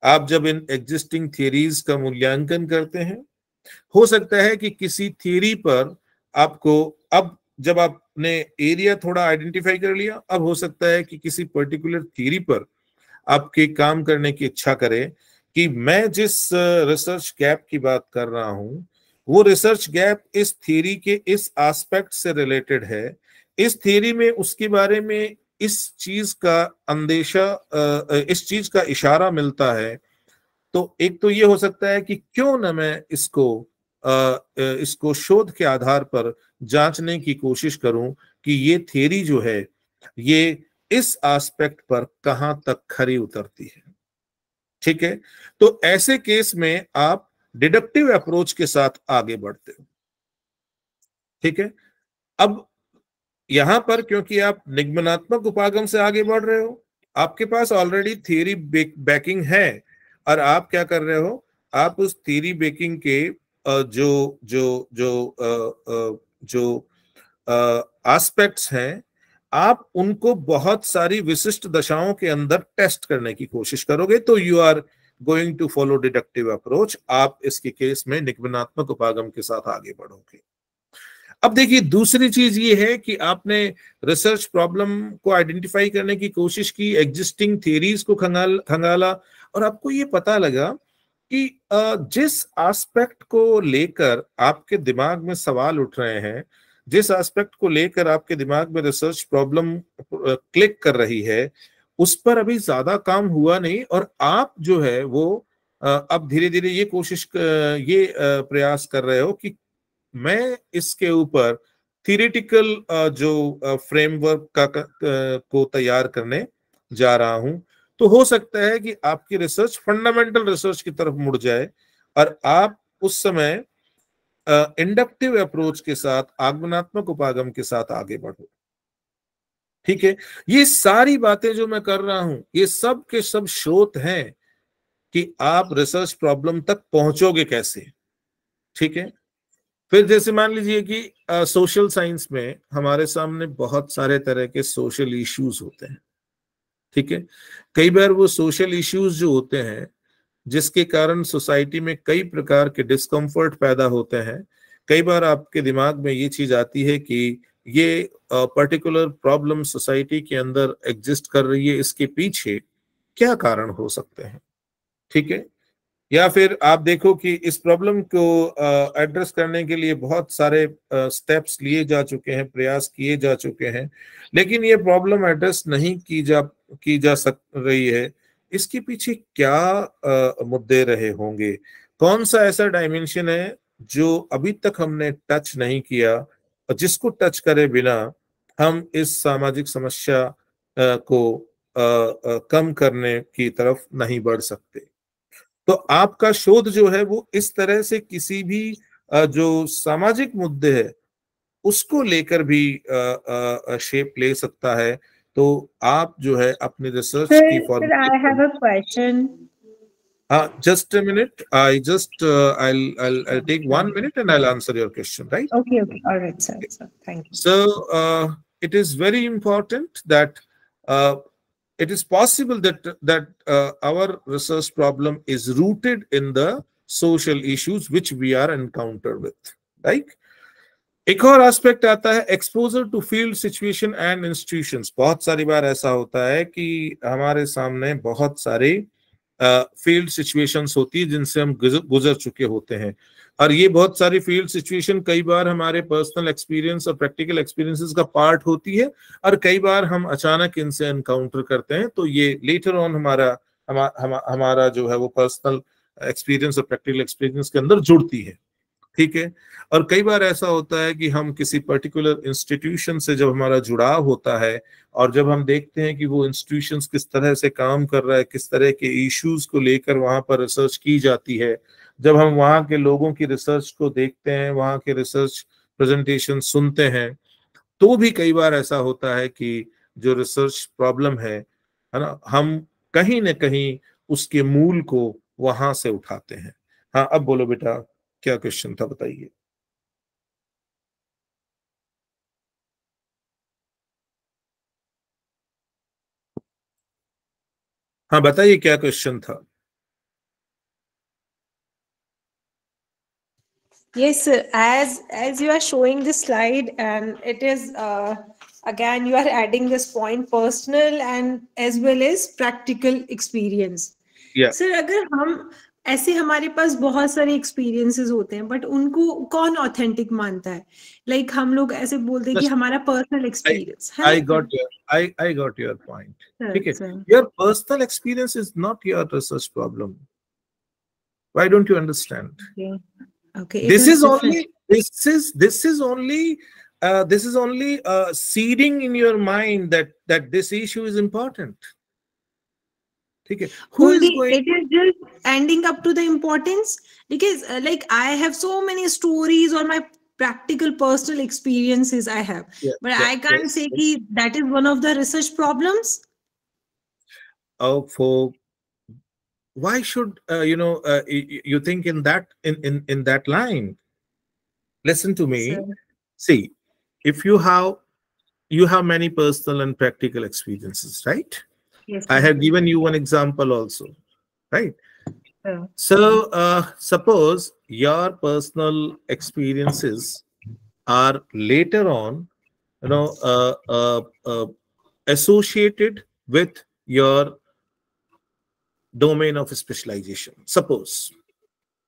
S2: आप जब इन एग्जिस्टिंग थियरीज का मूल्यांकन करते हैं, हो सकता है कि किसी थियरी पर आपको, अब जब आपने एरिया थोड़ा आइडेंटिफाई कर लिया, अब हो सकता है कि किसी पर्टिकुलर थियरी पर आपके काम करने की इच्छा करे कि मैं जिस रिसर्च गैप की बात कर रहा हूं वो रिसर्च गैप इस थियरी के इस एस्पेक्ट से रिलेटेड है, इस थियरी में उसके बारे में इस चीज का अंदेशा, इस चीज का इशारा मिलता है। तो एक तो ये हो सकता है कि क्यों न मैं इसको शोध के आधार पर जांचने की कोशिश करूं कि ये थियरी जो है ये इस एस्पेक्ट पर कहां तक खरी उतरती है। ठीक है, तो ऐसे केस में आप डिडक्टिव अप्रोच के साथ आगे बढ़ते हो। ठीक है, अब यहां पर क्योंकि आप निगमनात्मक उपागम से आगे बढ़ रहे हो, आपके पास ऑलरेडी थियरी बैकिंग है, और आप क्या कर रहे हो, आप उस थियरी बैकिंग के जो जो जो जो एस्पेक्ट्स हैं, आप उनको बहुत सारी विशिष्ट दशाओं के अंदर टेस्ट करने की कोशिश करोगे, तो you are going to follow deductive approach. आप इसके केस में निगमनात्मक उपागम के साथ आगे बढ़ोगे। अब देखिए, दूसरी चीज ये है कि आपने रिसर्च प्रॉब्लम को आइडेंटिफाई करने की कोशिश की, एग्जिस्टिंग थियरीज को खंगाला, और आपको ये पता लगा कि जिस एस्पेक्ट को लेकर आपके दिमाग में सवाल उठ रहे हैं, जिस एस्पेक्ट को लेकर आपके दिमाग में रिसर्च प्रॉब्लम क्लिक कर रही है, उस पर अभी ज्यादा काम हुआ नहीं, और आप जो है वो अब धीरे धीरे ये प्रयास कर रहे हो कि मैं इसके ऊपर थियरिटिकल जो फ्रेमवर्क को तैयार करने जा रहा हूं। तो हो सकता है कि आपकी रिसर्च फंडामेंटल रिसर्च की तरफ मुड़ जाए, और आप उस समय इंडक्टिव अप्रोच के साथ, आगमनात्मक उपागम के साथ आगे बढ़ो। ठीक है, ये सारी बातें जो मैं कर रहा हूं, ये सब के सब स्रोत हैं कि आप रिसर्च प्रॉब्लम तक पहुंचोगे कैसे। ठीक है, फिर जैसे मान लीजिए कि सोशल साइंस में हमारे सामने बहुत सारे तरह के सोशल इश्यूज होते हैं। ठीक है, कई बार वो सोशल इश्यूज जो होते हैं जिसके कारण सोसाइटी में कई प्रकार के डिस्कम्फर्ट पैदा होते हैं, कई बार आपके दिमाग में ये चीज आती है कि ये पर्टिकुलर प्रॉब्लम सोसाइटी के अंदर एग्जिस्ट कर रही है, इसके पीछे क्या कारण हो सकते हैं। ठीक है, या फिर आप देखो कि इस प्रॉब्लम को एड्रेस करने के लिए बहुत सारे स्टेप्स लिए जा चुके हैं, प्रयास किए जा चुके हैं, लेकिन ये प्रॉब्लम एड्रेस नहीं की जा सक रही है। इसके पीछे क्या मुद्दे रहे होंगे, कौन सा ऐसा डायमेंशन है जो अभी तक हमने टच नहीं किया, और जिसको टच करे बिना हम इस सामाजिक समस्या को कम करने की तरफ नहीं बढ़ सकते। तो आपका शोध जो है वो इस तरह से किसी भी जो सामाजिक मुद्दे है उसको लेकर भी शेप ले सकता है। तो आप जो है अपनी रिसर्च की
S5: Sir, I have a question.
S2: Just a minute. I'll take 1 minute and I'll answer your question, right?
S5: Okay. All right, sir. Thank you.
S2: So it is very important that it is possible that our research problem is rooted in the social issues which we are encountered with, right? एक और एस्पेक्ट आता है exposure to field situation and institutions. बहुत सारी बार ऐसा होता है कि हमारे सामने बहुत सारे फील्ड सिचुएशंस होती है जिनसे हम गुजर चुके होते हैं, और ये बहुत सारी फील्ड सिचुएशन कई बार हमारे पर्सनल एक्सपीरियंस और प्रैक्टिकल एक्सपीरियंसेस का पार्ट होती है, और कई बार हम अचानक इनसे एनकाउंटर करते हैं। तो ये लेटर ऑन हमारा जो है वो पर्सनल एक्सपीरियंस और प्रैक्टिकल एक्सपीरियंस के अंदर जुड़ती है, ठीक है। और कई बार ऐसा होता है कि हम किसी पर्टिकुलर इंस्टीट्यूशन से जब हमारा जुड़ाव होता है और जब हम देखते हैं कि वो इंस्टीट्यूशंस किस तरह से काम कर रहा है, किस तरह के इश्यूज को लेकर वहां पर रिसर्च की जाती है, जब हम वहां के लोगों की रिसर्च को देखते हैं, वहां के रिसर्च प्रेजेंटेशन सुनते हैं, तो भी कई बार ऐसा होता है कि जो रिसर्च प्रॉब्लम है ना, हम कहीं न कहीं उसके मूल को वहां से उठाते हैं। हाँ, अब बोलो बेटा, क्या क्वेश्चन था, बताइए। हाँ बताइए, क्या क्वेश्चन था।
S5: Yes, sir. As you are showing this slide, and it is again you are adding this point personal and as well as practical experience.
S2: Yeah.
S5: Sir, अगर हम ऐसे हमारे पास बहुत सारे एक्सपीरियंसेस होते हैं बट उनको कौन ऑथेंटिक मानता है? लाइक हम लोग ऐसे बोलते हैं कि हमारा पर्सनल एक्सपीरियंस है।
S2: I got your point. ठीक है, your personal experience is not your research problem. Why don't you understand?
S5: Okay.
S2: This is only seeding in your mind that this issue is important. Okay.
S5: It is just ending up to the importance, because like I have so many stories or my practical personal experiences I have, but I can't say that is one of the research problems.
S2: Why should you think in that line? Listen to me. Sir. See, if you have many personal and practical experiences, right?
S5: Yes,
S2: I have given you one example also, right? So suppose your personal experiences are later on, associated with your domain of specialization. Suppose,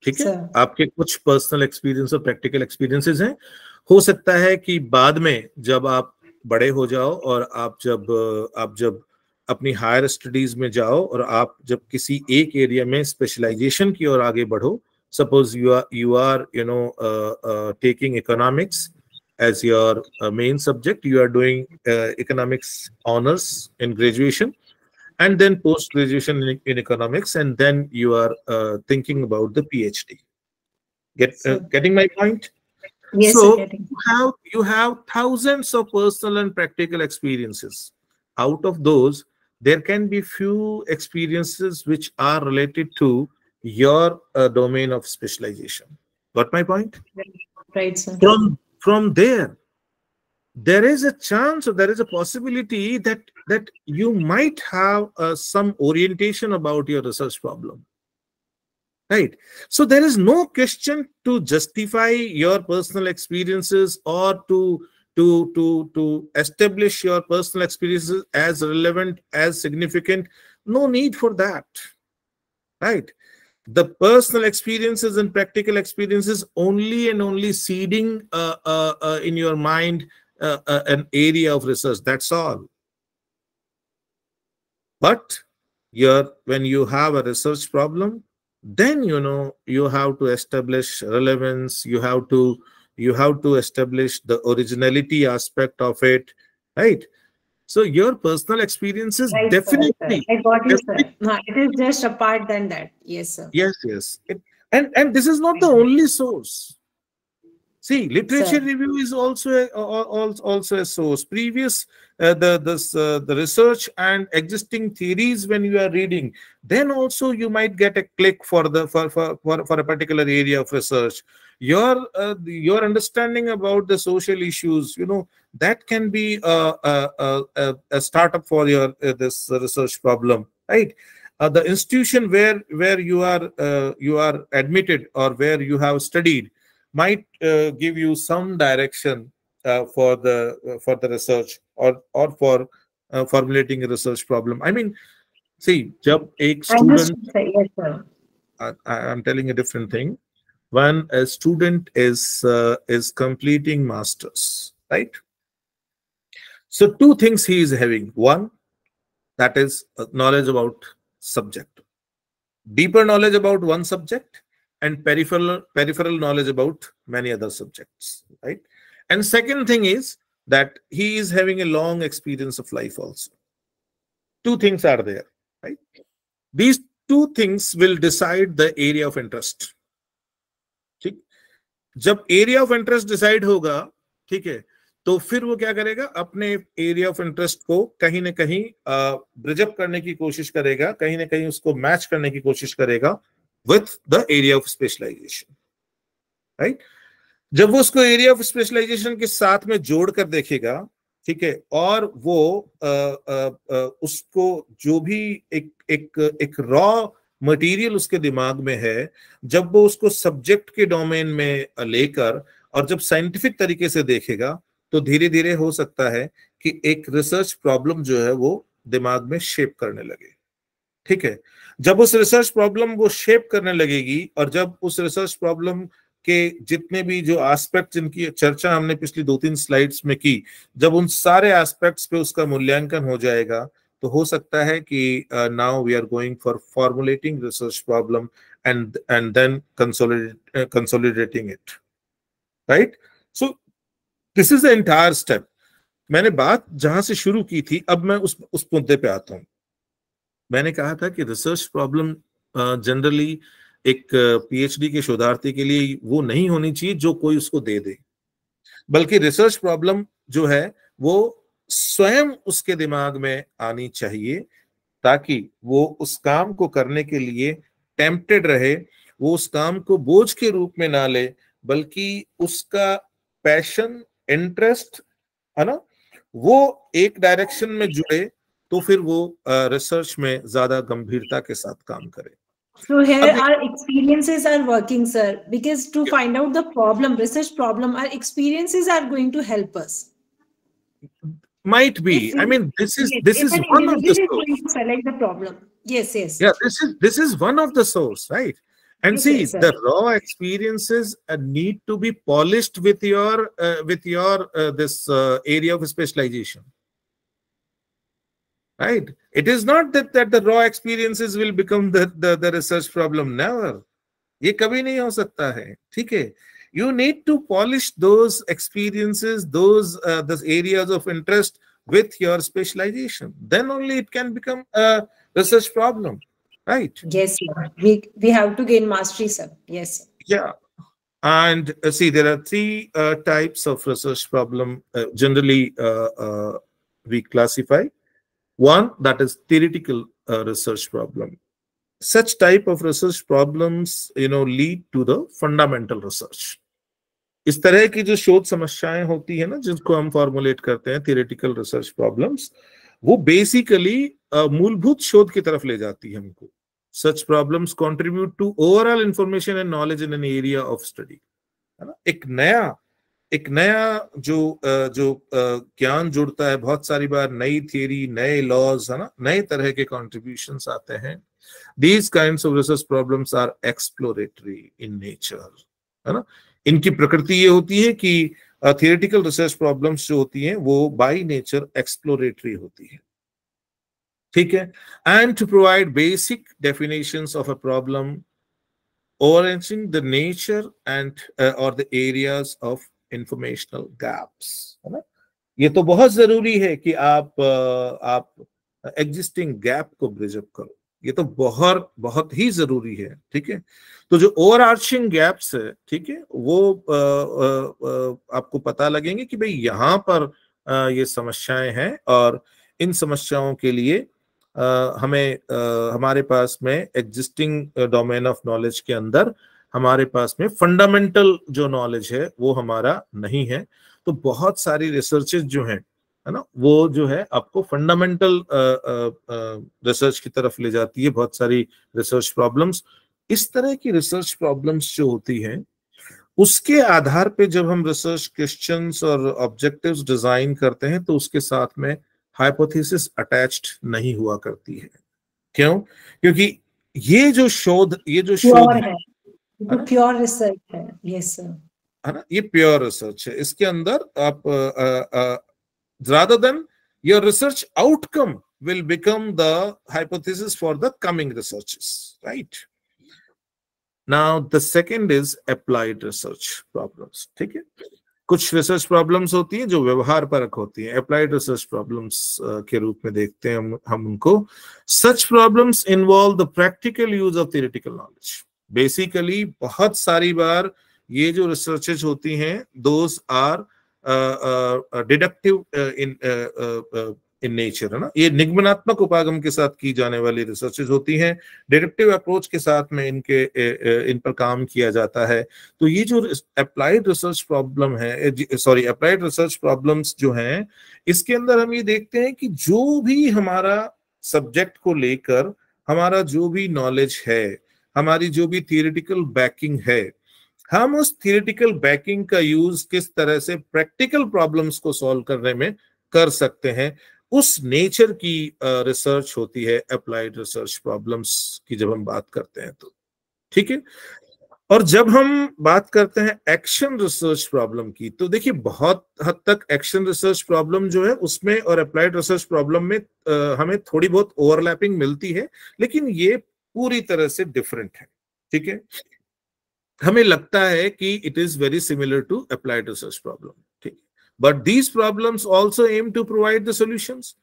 S2: ठीक है, आपके कुछ पर्सनल एक्सपीरियंस और प्रैक्टिकल एक्सपीरियंसेस हैं। हो सकता है कि बाद में जब आप बड़े हो जाओ और आप जब अपनी हायर स्टडीज में जाओ और आप जब किसी एक एरिया में स्पेशलाइजेशन की ओर आगे बढ़ो, suppose you are taking economics as your main subject, you are doing economics honors in graduation and then post graduation in economics, and then you are thinking about the PhD. Getting my point?
S5: Yes,
S2: so
S5: sir,
S2: you have thousands of personal and practical experiences. Out of those, there can be few experiences which are related to your domain of specialization. Got my point?
S5: Right, sir.
S2: From there is a chance, or there is a possibility that you might have some orientation about your research problem. Right. So there is no question to justify your personal experiences or to establish your personal experiences as relevant, as significant. No need for that. Right. The personal experiences and practical experiences only and only seeding in your mind an area of research. That's all. But when you have a research problem, then you have to establish relevance, you have to establish the originality aspect of it, right? So your personal experiences
S5: Right, sir.
S2: definitely,
S5: I got you, sir.
S2: definitely.
S5: No, it is just apart than that. Yes, sir.
S2: Yes. And this is not the only source. See, literature
S5: Sir.
S2: review is also a source. Previous the research and existing theories when you are reading, then also you might get a click for a particular area of research. Your understanding about the social issues, that can be a startup for your this research problem, right? The institution where you are admitted or where you have studied might give you some direction for the research or for formulating a research problem. I mean, see, jab ek student,
S5: Understood, sir. Yes, sir.
S2: I'm telling a different thing. When a student is completing masters, right? So two things he is having. One, that is knowledge about subject, deeper knowledge about one subject, and peripheral knowledge about many other subjects, right? And second thing is that he is having a long experience of life also. Two things are there, right? These two things will decide the area of interest. ठीक, जब एरिया ऑफ इंटरेस्ट डिसाइड होगा, ठीक है, तो फिर वो क्या करेगा, अपने एरिया ऑफ इंटरेस्ट को कहीं ना कहीं ब्रिजअप करने की कोशिश करेगा, कहीं ना कहीं उसको मैच करने की कोशिश करेगा with the area of specialization, right? जब वो उसको एरिया ऑफ स्पेशलाइजेशन के साथ में जोड़कर देखेगा, ठीक है, और वो उसको जो भी एक रॉ मटेरियल उसके दिमाग में है, जब वो उसको सब्जेक्ट के डोमेन में लेकर और जब साइंटिफिक तरीके से देखेगा, तो धीरे धीरे हो सकता है कि एक रिसर्च प्रॉब्लम जो है वो दिमाग में शेप करने लगे, ठीक है। जब उस रिसर्च प्रॉब्लम वो शेप करने लगेगी और जब उस रिसर्च प्रॉब्लम के जितने भी जो एस्पेक्ट जिनकी चर्चा हमने पिछली 2-3 स्लाइड्स में की, जब उन सारे एस्पेक्ट्स पे उसका मूल्यांकन हो जाएगा, तो हो सकता है कि now we are going for formulating research problem and then consolidating it, right? So this is the entire step. मैंने बात जहां से शुरू की थी, अब मैं उस मुद्दे पे आता हूं। मैंने कहा था कि रिसर्च प्रॉब्लम जनरली एक पीएचडी के शोधार्थी के लिए वो नहीं होनी चाहिए जो कोई उसको दे दे, बल्कि रिसर्च प्रॉब्लम जो है वो स्वयं उसके दिमाग में आनी चाहिए, ताकि वो उस काम को करने के लिए टेम्प्टेड रहे, वो उस काम को बोझ के रूप में ना ले, बल्कि उसका पैशन, इंटरेस्ट है ना, वो एक डायरेक्शन में जुड़े, तो फिर वो रिसर्च में ज्यादा गंभीरता के साथ काम करे।
S5: So here our experiences are working, sir, because to find out the problem, research problem, our experiences are going to help us.
S2: Might be. I mean, this is one of the source.
S5: Select the problem. Yes.
S2: Yeah, this is one of the source, right? And
S5: Yes,
S2: see,
S5: yes, sir.
S2: the raw experiences need to be polished with your this area of specialization. Right? It is not that the raw experiences will become the research problem. Never. ये कभी नहीं हो सकता है, ठीक है? You need to polish those experiences, those areas of interest with your specialization. Then only it can become a research problem, right?
S5: Yes, sir. We have to gain mastery, sir. Yes, sir.
S2: Yeah. And see, there are 3 types of research problem generally we classify. One, that is theoretical research problem. Such type of research problems, lead to the fundamental research. इस तरह की जो शोध समस्याएं होती है ना, जिनको हम फॉर्मुलेट करते हैं थियोरेटिकल रिसर्च प्रॉब्लम्स, वो बेसिकली मूलभूत शोध की तरफ ले जाती है हमको। Such problems contribute to overall information and knowledge in an area of study, है ना। एक नया जो ज्ञान जुड़ता है, बहुत सारी बार नई थियरी, नए लॉज, है ना, नए तरह के कॉन्ट्रीब्यूशंस आते हैं। These kinds of research problems are exploratory in nature, है ना। इनकी प्रकृति ये होती है कि थियोरेटिकल रिसर्च प्रॉब्लम्स जो होती हैं वो बाय नेचर एक्सप्लोरेटरी होती है, ठीक है। And to provide basic definitions of a problem overarching the nature and or the areas of informational gaps, है ना। ये तो बहुत जरूरी है कि आप एग्जिस्टिंग गैप को ब्रिज अप करो, ये तो बहुत बहुत ही जरूरी है, ठीक है। तो जो ओवरआर्चिंग गैप्स है, ठीक है, वो आपको पता लगेंगे कि भाई यहाँ पर ये समस्याएं हैं और इन समस्याओं के लिए हमें हमारे पास में एग्जिस्टिंग डोमेन ऑफ नॉलेज के अंदर हमारे पास में फंडामेंटल जो नॉलेज है वो हमारा नहीं है। तो बहुत सारी रिसर्चेस जो हैं, है ना, वो जो है आपको फंडामेंटल रिसर्च की तरफ ले जाती है। बहुत सारी रिसर्च प्रॉब्लम्स, इस तरह की रिसर्च प्रॉब्लम्स जो होती हैं, उसके आधार पे जब हम रिसर्च क्वेश्चंस और ऑब्जेक्टिव्स डिजाइन करते हैं तो उसके साथ में हाइपोथेसिस अटैच्ड नहीं हुआ करती है। क्यों? क्योंकि ये जो शोध है,
S5: प्योर रिसर्च है, यस सर,
S2: है ना, ये प्योर रिसर्च है। इसके अंदर आप rather than your research outcome will become the hypothesis for the coming researches, right? Now the second is applied research problems, ठीक है। कुछ रिसर्च प्रॉब्लम्स होती हैं जो व्यवहार परक होती हैं, अप्लाइड रिसर्च प्रॉब्लम्स के रूप में देखते हैं हम उनको। Such problems involve the practical use of theoretical knowledge. Basically बहुत सारी बार ये जो रिसर्चेज होती हैं, those are deductive in nature, है ना, ये निगमनात्मक उपागम के साथ की जाने वाली रिसर्चेज होती हैं। डिडक्टिव अप्रोच के साथ में इन पर काम किया जाता है। तो ये जो अप्लाइड रिसर्च प्रॉब्लम है, अप्लाइड रिसर्च प्रॉब्लम्स जो हैं, इसके अंदर हम ये देखते हैं कि जो भी हमारा सब्जेक्ट को लेकर हमारा जो भी नॉलेज है, हमारी जो भी थियोरेटिकल बैकिंग है, हम उस थियोरेटिकल बैकिंग का यूज किस तरह से प्रैक्टिकल प्रॉब्लम्स को सॉल्व करने में कर सकते हैं, उस नेचर की रिसर्च होती है अप्लाइड रिसर्च प्रॉब्लम्स की जब हम बात करते हैं तो, ठीक है। और जब हम बात करते हैं एक्शन रिसर्च प्रॉब्लम की, तो देखिए बहुत हद तक एक्शन रिसर्च प्रॉब्लम जो है उसमें और अप्लाइड रिसर्च प्रॉब्लम में हमें थोड़ी बहुत ओवरलैपिंग मिलती है, लेकिन ये पूरी तरह से डिफरेंट है, ठीक है। हमें लगता है कि it is very similar to applied research problem, ठीक, but these problems also aim to provide the solutions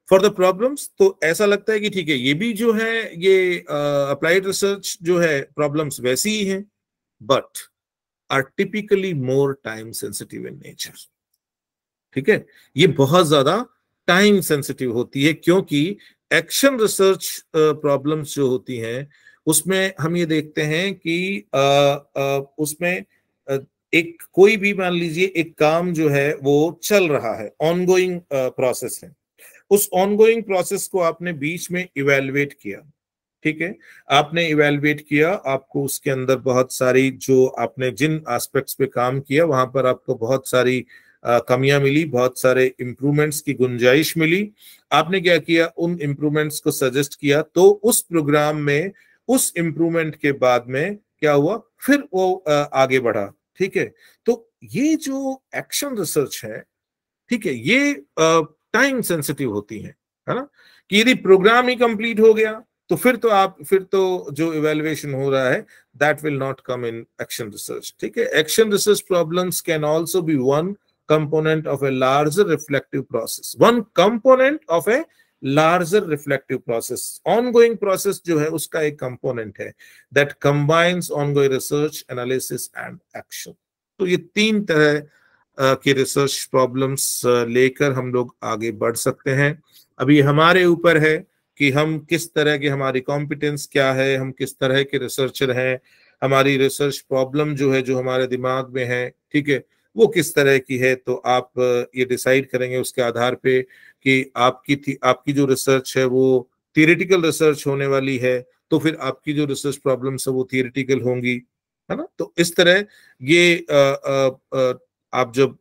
S2: for the problems. तो ऐसा लगता है कि ठीक है, ये भी जो है ये अप्लाइड रिसर्च जो है प्रॉब्लम्स वैसी ही हैं, but are typically more time sensitive in nature, ठीक है। ये बहुत ज्यादा टाइम सेंसिटिव होती है, क्योंकि एक्शन रिसर्च प्रॉब्लम्स जो होती हैं उसमें हम ये देखते हैं कि उसमें एक कोई भी, मान लीजिए एक काम जो है वो चल रहा है, ऑनगोइंग प्रोसेस है, उस ऑनगोइंग प्रोसेस को आपने बीच में इवेलुएट किया, ठीक है, आपने इवेलुएट किया, आपको उसके अंदर बहुत सारी जो आपने जिन एस्पेक्ट्स पे काम किया वहां पर आपको बहुत सारी कमियां मिली, बहुत सारे इंप्रूवमेंट्स की गुंजाइश मिली। आपने क्या किया, उन इंप्रूवमेंट्स को सजेस्ट किया, तो उस प्रोग्राम में उस इंप्रूवमेंट के बाद में क्या हुआ, फिर वो आगे बढ़ा, ठीक है। तो ये जो एक्शन रिसर्च है, ठीक है, ये टाइम सेंसिटिव होती है ना, कि यदि प्रोग्राम ही कंप्लीट हो गया तो फिर तो जो इवैल्यूएशन हो रहा है that will not come in action research, ठीक है। Action research problems can also be one component of a larger reflective process, one component of a larger reflective process, ongoing process जो है उसका एक component है that combines ongoing research, analysis and action। तो ये तीन तरह के रिसर्च प्रॉब्लम्स लेकर हम लोग आगे बढ़ सकते हैं। अभी हमारे ऊपर है कि हम किस तरह के, हमारी कॉम्पिटेंस क्या है, हम किस तरह के रिसर्चर हैं, हमारी रिसर्च प्रॉब्लम जो है जो हमारे दिमाग में है, ठीक है, वो किस तरह की है। तो आप ये डिसाइड करेंगे उसके आधार पे कि आपकी जो रिसर्च है वो थियोरेटिकल रिसर्च होने वाली है, तो फिर आपकी जो रिसर्च प्रॉब्लम्स है वो थियोरेटिकल होंगी, है ना। तो इस तरह ये आप जब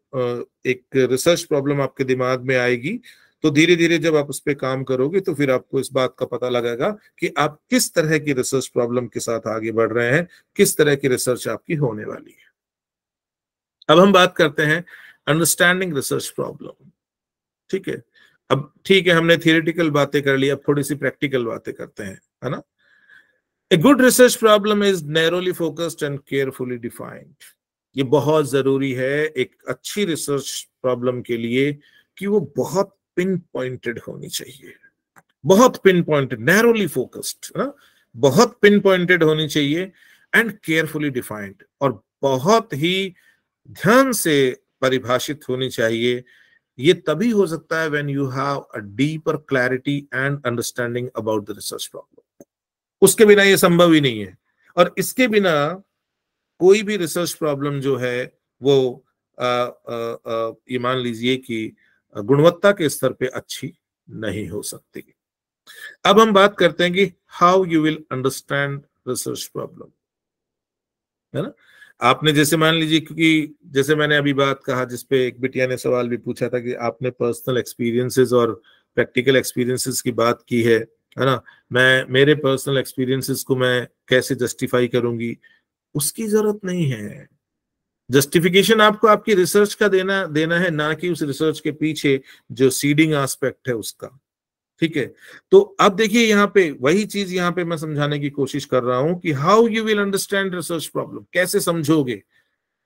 S2: एक रिसर्च प्रॉब्लम आपके दिमाग में आएगी तो धीरे धीरे जब आप उस पर काम करोगे तो फिर आपको इस बात का पता लगेगा कि आप किस तरह की रिसर्च प्रॉब्लम के साथ आगे बढ़ रहे हैं, किस तरह की रिसर्च आपकी होने वाली है। अब हम बात करते हैं अंडरस्टैंडिंग रिसर्च प्रॉब्लम, ठीक है। अब ठीक है, हमने थियोरेटिकल बातें कर ली, अब थोड़ी सी प्रैक्टिकल बातें करते हैं, है ना। A good research problem is narrowly focused and carefully defined. ये बहुत जरूरी है एक अच्छी रिसर्च प्रॉब्लम के लिए कि वो बहुत पिन पॉइंटेड होनी चाहिए, बहुत पिन पॉइंटेड, नैरोली फोकस्ड, बहुत पिन पॉइंटेड होनी चाहिए एंड केयरफुली डिफाइंड, और बहुत ही ध्यान से परिभाषित होनी चाहिए। ये तभी हो सकता है when you have a deeper clarity and understanding about the research problem. उसके बिना ये संभव ही नहीं है, और इसके बिना कोई भी रिसर्च प्रॉब्लम जो है वो ये मान लीजिए कि गुणवत्ता के स्तर पे अच्छी नहीं हो सकती। अब हम बात करते हैं कि how you will understand research problem, है ना। आपने जैसे मान लीजिए, क्योंकि जैसे मैंने अभी बात कहा, जिसपे एक बिटिया ने सवाल भी पूछा था कि आपने पर्सनल एक्सपीरियंसेस और प्रैक्टिकल एक्सपीरियंसेस की बात की है ना। मैं मेरे पर्सनल एक्सपीरियंसेस को मैं कैसे जस्टिफाई करूंगी, उसकी जरूरत नहीं है। जस्टिफिकेशन आपको आपकी रिसर्च का देना है, ना कि उस रिसर्च के पीछे जो सीडिंग एस्पेक्ट है उसका। ठीक है, तो अब देखिए यहाँ पे वही चीज यहाँ पे मैं समझाने की कोशिश कर रहा हूं कि how you will understand research problem, कैसे समझोगे,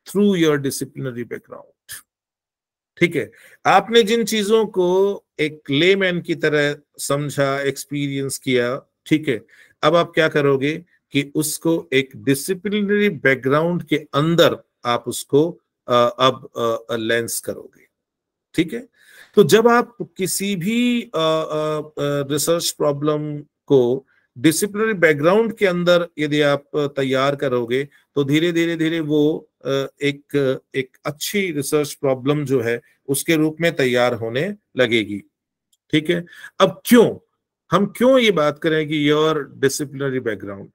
S2: थ्रू योर डिसिप्लिनरी बैकग्राउंड। ठीक है, आपने जिन चीजों को एक लेमैन की तरह समझा, एक्सपीरियंस किया, ठीक है, अब आप क्या करोगे कि उसको एक डिसिप्लिनरी बैकग्राउंड के अंदर आप उसको अब लेंस करोगे। ठीक है, तो जब आप किसी भी रिसर्च प्रॉब्लम को डिसिप्लिनरी बैकग्राउंड के अंदर यदि आप तैयार करोगे, तो धीरे धीरे धीरे वो एक अच्छी रिसर्च प्रॉब्लम जो है उसके रूप में तैयार होने लगेगी। ठीक है, अब हम क्यों ये बात करें कि योर डिसिप्लिनरी बैकग्राउंड।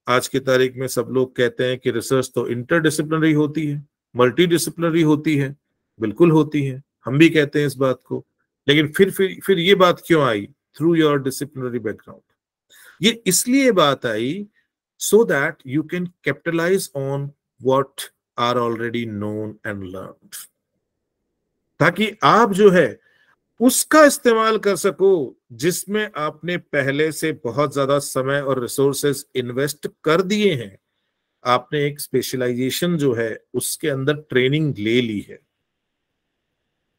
S2: आज की तारीख में सब लोग कहते हैं कि रिसर्च तो इंटरडिसिप्लिनरी होती है, मल्टी डिसिप्लिनरी होती है। बिल्कुल होती है, हम भी कहते हैं इस बात को, लेकिन फिर ये बात क्यों आई, थ्रू योर डिसिप्लिनरी बैकग्राउंड। ये इसलिए बात आई so that you can capitalise on what are already known and learned, ताकि आप जो है उसका इस्तेमाल कर सको जिसमें आपने पहले से बहुत ज्यादा समय और रिसोर्सेज इन्वेस्ट कर दिए हैं। आपने एक स्पेशलाइजेशन जो है उसके अंदर ट्रेनिंग ले ली है।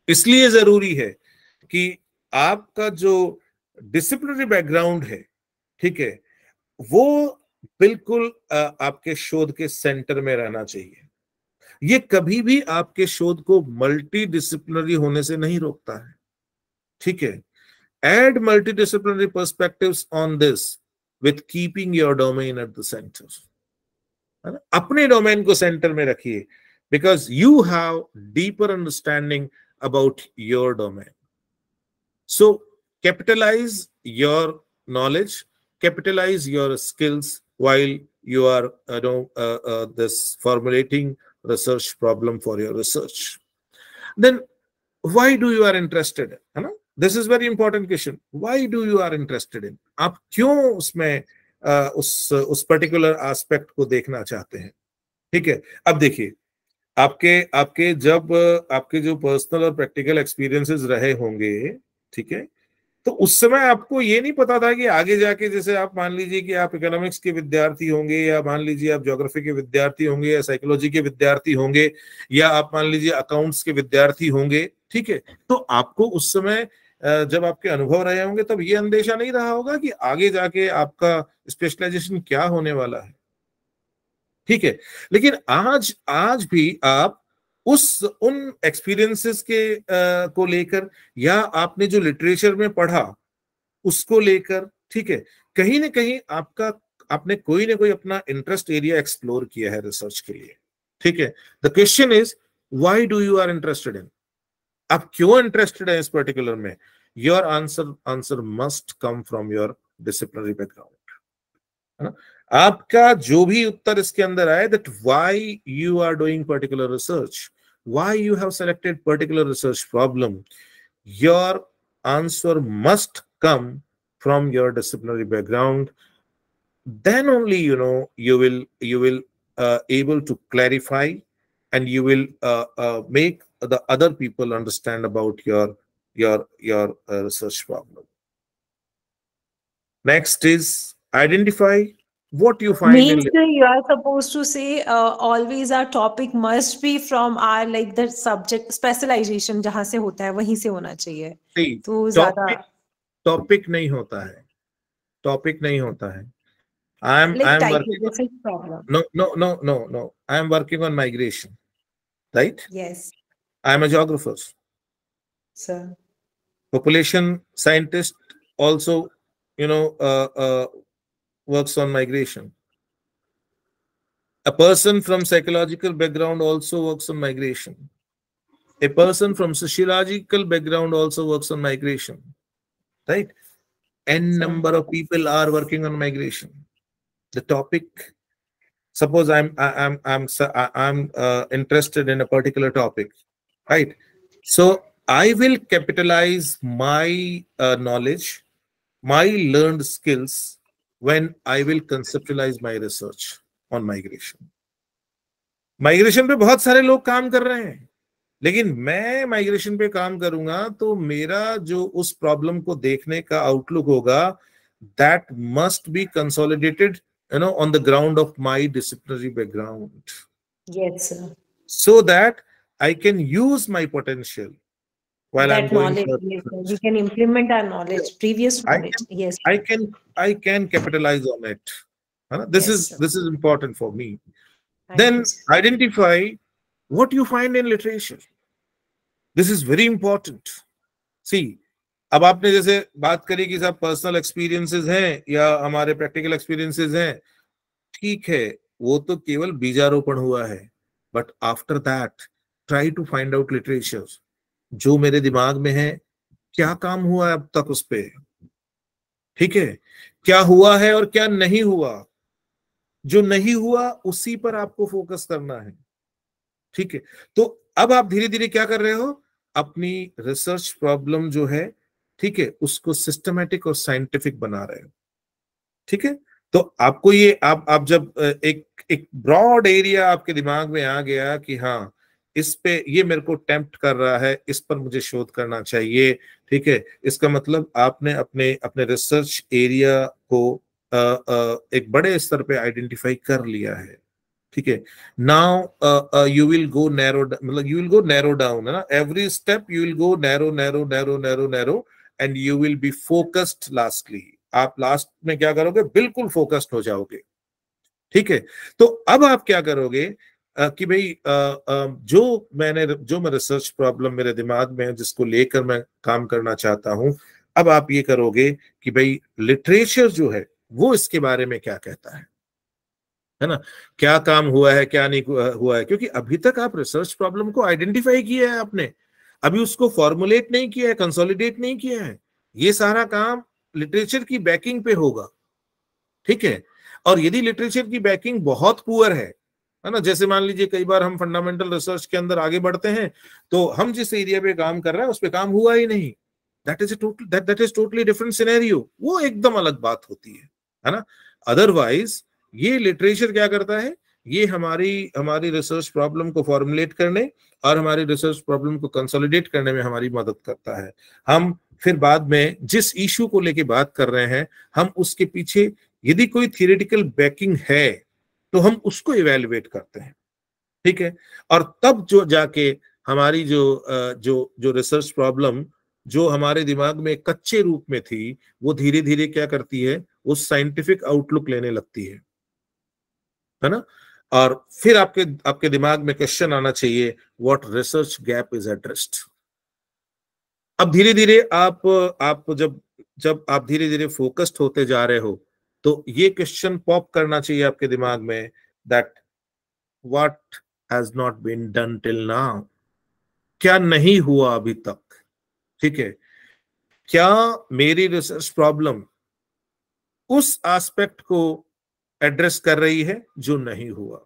S2: इसलिए जरूरी है कि आपका जो डिसिप्लिनरी बैकग्राउंड है, ठीक है, वो बिल्कुल आपके शोध के सेंटर में रहना चाहिए। ये कभी भी आपके शोध को मल्टी डिसिप्लिनरी होने से नहीं रोकता है। ठीक है, add multidisciplinary perspectives on this with keeping your domain at the center. अपने डोमेन को सेंटर में रखिए, because you have deeper understanding about your domain. So capitalize your knowledge, capitalize your skills while you are this formulating research problem for your research. Then why do you are interested, है ना? This is very important question. Why do you are interested in? आप क्यों उसमें उस पर्टिकुलर एस्पेक्ट को देखना चाहते हैं? ठीक है, अब देखिए आपके जब आपके जो पर्सनल और प्रैक्टिकल एक्सपीरियंसेस रहे होंगे, ठीक है, तो उस समय आपको ये नहीं पता था कि आगे जाके, जैसे आप मान लीजिए कि आप इकोनॉमिक्स के विद्यार्थी होंगे, या मान लीजिए आप ज्योग्राफी के विद्यार्थी होंगे, या साइकोलॉजी के विद्यार्थी होंगे, या आप मान लीजिए अकाउंट्स के विद्यार्थी होंगे। ठीक है, तो आपको उस समय जब आपके अनुभव रहे होंगे तब ये अंदेशा नहीं रहा होगा कि आगे जाके आपका स्पेशलाइजेशन क्या होने वाला है। ठीक है, लेकिन आज भी आप उन एक्सपीरियंसेस के को लेकर, या आपने जो लिटरेचर में पढ़ा उसको लेकर, ठीक है, कहीं ना कहीं आपने कोई ना कोई अपना इंटरेस्ट एरिया एक्सप्लोर किया है रिसर्च के लिए। ठीक है, the question is why do you are interested in, आप क्यों इंटरेस्टेड है इस पर्टिकुलर में। Your answer must come from your disciplinary background, है ना। आपका जो भी उत्तर इसके अंदर आए, that why you are doing particular research, why you have selected particular research problem, your answer must come from your disciplinary background. Then only you will able to clarify, and you will make the other people understand about your research problem. Next is identify what you find in
S5: Means you are supposed to say always our topic must be from our like the subject specialization जहाँ से होता है वहीं से होना चाहिए. तो ज़्यादा
S2: टॉपिक नहीं होता है, टॉपिक नहीं होता है. I'm working
S5: this is problem.
S2: No. I am working on migration, right?
S5: Yes.
S2: I am a geographer.
S5: Sir.
S2: Population scientist also, works on migration. A person from psychological background also works on migration. A person from sociological background also works on migration, right? N number of people are working on migration. The topic, suppose I'm interested in a particular topic, right? So I will capitalize my knowledge, my learned skills when I will conceptualize my research on migration. Migration पे बहुत सारे लोग काम कर रहे हैं, लेकिन मैं माइग्रेशन पे काम करूंगा तो मेरा जो उस प्रॉब्लम को देखने का आउटलुक होगा, that must be consolidated, on the ground of my disciplinary background.
S5: Yes, sir.
S2: So that I can use my potential while
S5: that
S2: I'm going
S5: knowledge, yes, we can implement our knowledge, previous knowledge. Yes,
S2: I can capitalize on it. This is important for me. Then identify what you find in literature. This is very important. See, अब आपने जैसे बात करी कि सब पर्सनल एक्सपीरियंसेस हैं या हमारे प्रैक्टिकल एक्सपीरियंसेस हैं, ठीक है, वो तो केवल बीजारोपण हुआ है. But after that try to find out literature. जो मेरे दिमाग में है, क्या काम हुआ है अब तक उस पे, ठीक है, क्या हुआ है और क्या नहीं हुआ. जो नहीं हुआ उसी पर आपको फोकस करना है, ठीक है. तो अब आप धीरे धीरे क्या कर रहे हो, अपनी रिसर्च प्रॉब्लम जो है, ठीक है, उसको सिस्टमैटिक और साइंटिफिक बना रहे हो, ठीक है. तो आपको ये आप जब एक ब्रॉड एरिया आपके दिमाग में आ गया कि हाँ, इस पे ये मेरे को टेम्प्ट कर रहा है, इस पर मुझे शोध करना चाहिए, ठीक है, इसका मतलब आपने अपने रिसर्च एरिया को एक बड़े स्तर पे आइडेंटिफाई कर लिया है, ठीक है. Now you will go narrow, मतलब you will go narrow down, है ना. Every step you will go narrow and you will be focused. Lastly आप लास्ट में क्या करोगे, बिल्कुल फोकस्ड हो जाओगे, ठीक है. तो अब आप क्या करोगे कि भाई जो मैं रिसर्च प्रॉब्लम मेरे दिमाग में है, जिसको लेकर मैं काम करना चाहता हूं, अब आप ये करोगे कि भाई लिटरेचर जो है वो इसके बारे में क्या कहता है ना, क्या काम हुआ है, क्या नहीं हुआ है. क्योंकि अभी तक आप रिसर्च प्रॉब्लम को आइडेंटिफाई किया है आपने, अभी उसको फॉर्मुलेट नहीं किया है, कंसोलिडेट नहीं किया है. ये सारा काम लिटरेचर की बैकिंग पे होगा, ठीक है. और यदि लिटरेचर की बैकिंग बहुत पुअर है ना, जैसे मान लीजिए कई बार हम फंडामेंटल रिसर्च के अंदर आगे बढ़ते हैं तो हम जिस एरिया पे काम कर रहे हैं उस पे काम हुआ ही नहीं, that is totally different scenario. वो एकदम अलग बात होती है ना. अदरवाइज ये लिटरेचर क्या करता है, ये हमारी रिसर्च प्रॉब्लम को फॉर्मुलेट करने और हमारी रिसर्च प्रॉब्लम को कंसोलिडेट करने में हमारी मदद करता है. हम फिर बाद में जिस इशू को लेके बात कर रहे हैं, हम उसके पीछे यदि कोई थियोरेटिकल बैकिंग है तो हम उसको इवैल्यूएट करते हैं, ठीक है. और तब जो जाके हमारी जो रिसर्च प्रॉब्लम जो हमारे दिमाग में कच्चे रूप में थी, वो धीरे धीरे क्या करती है, उस साइंटिफिक आउटलुक लेने लगती है ना. और फिर आपके दिमाग में क्वेश्चन आना चाहिए, what research gap is addressed. अब धीरे धीरे आप जब आप धीरे धीरे फोकस्ड होते जा रहे हो तो ये क्वेश्चन पॉप करना चाहिए आपके दिमाग में, that what has not been done till now. क्या नहीं हुआ अभी तक, ठीक है. क्या मेरी रिसर्च प्रॉब्लम उस एस्पेक्ट को एड्रेस कर रही है जो नहीं हुआ,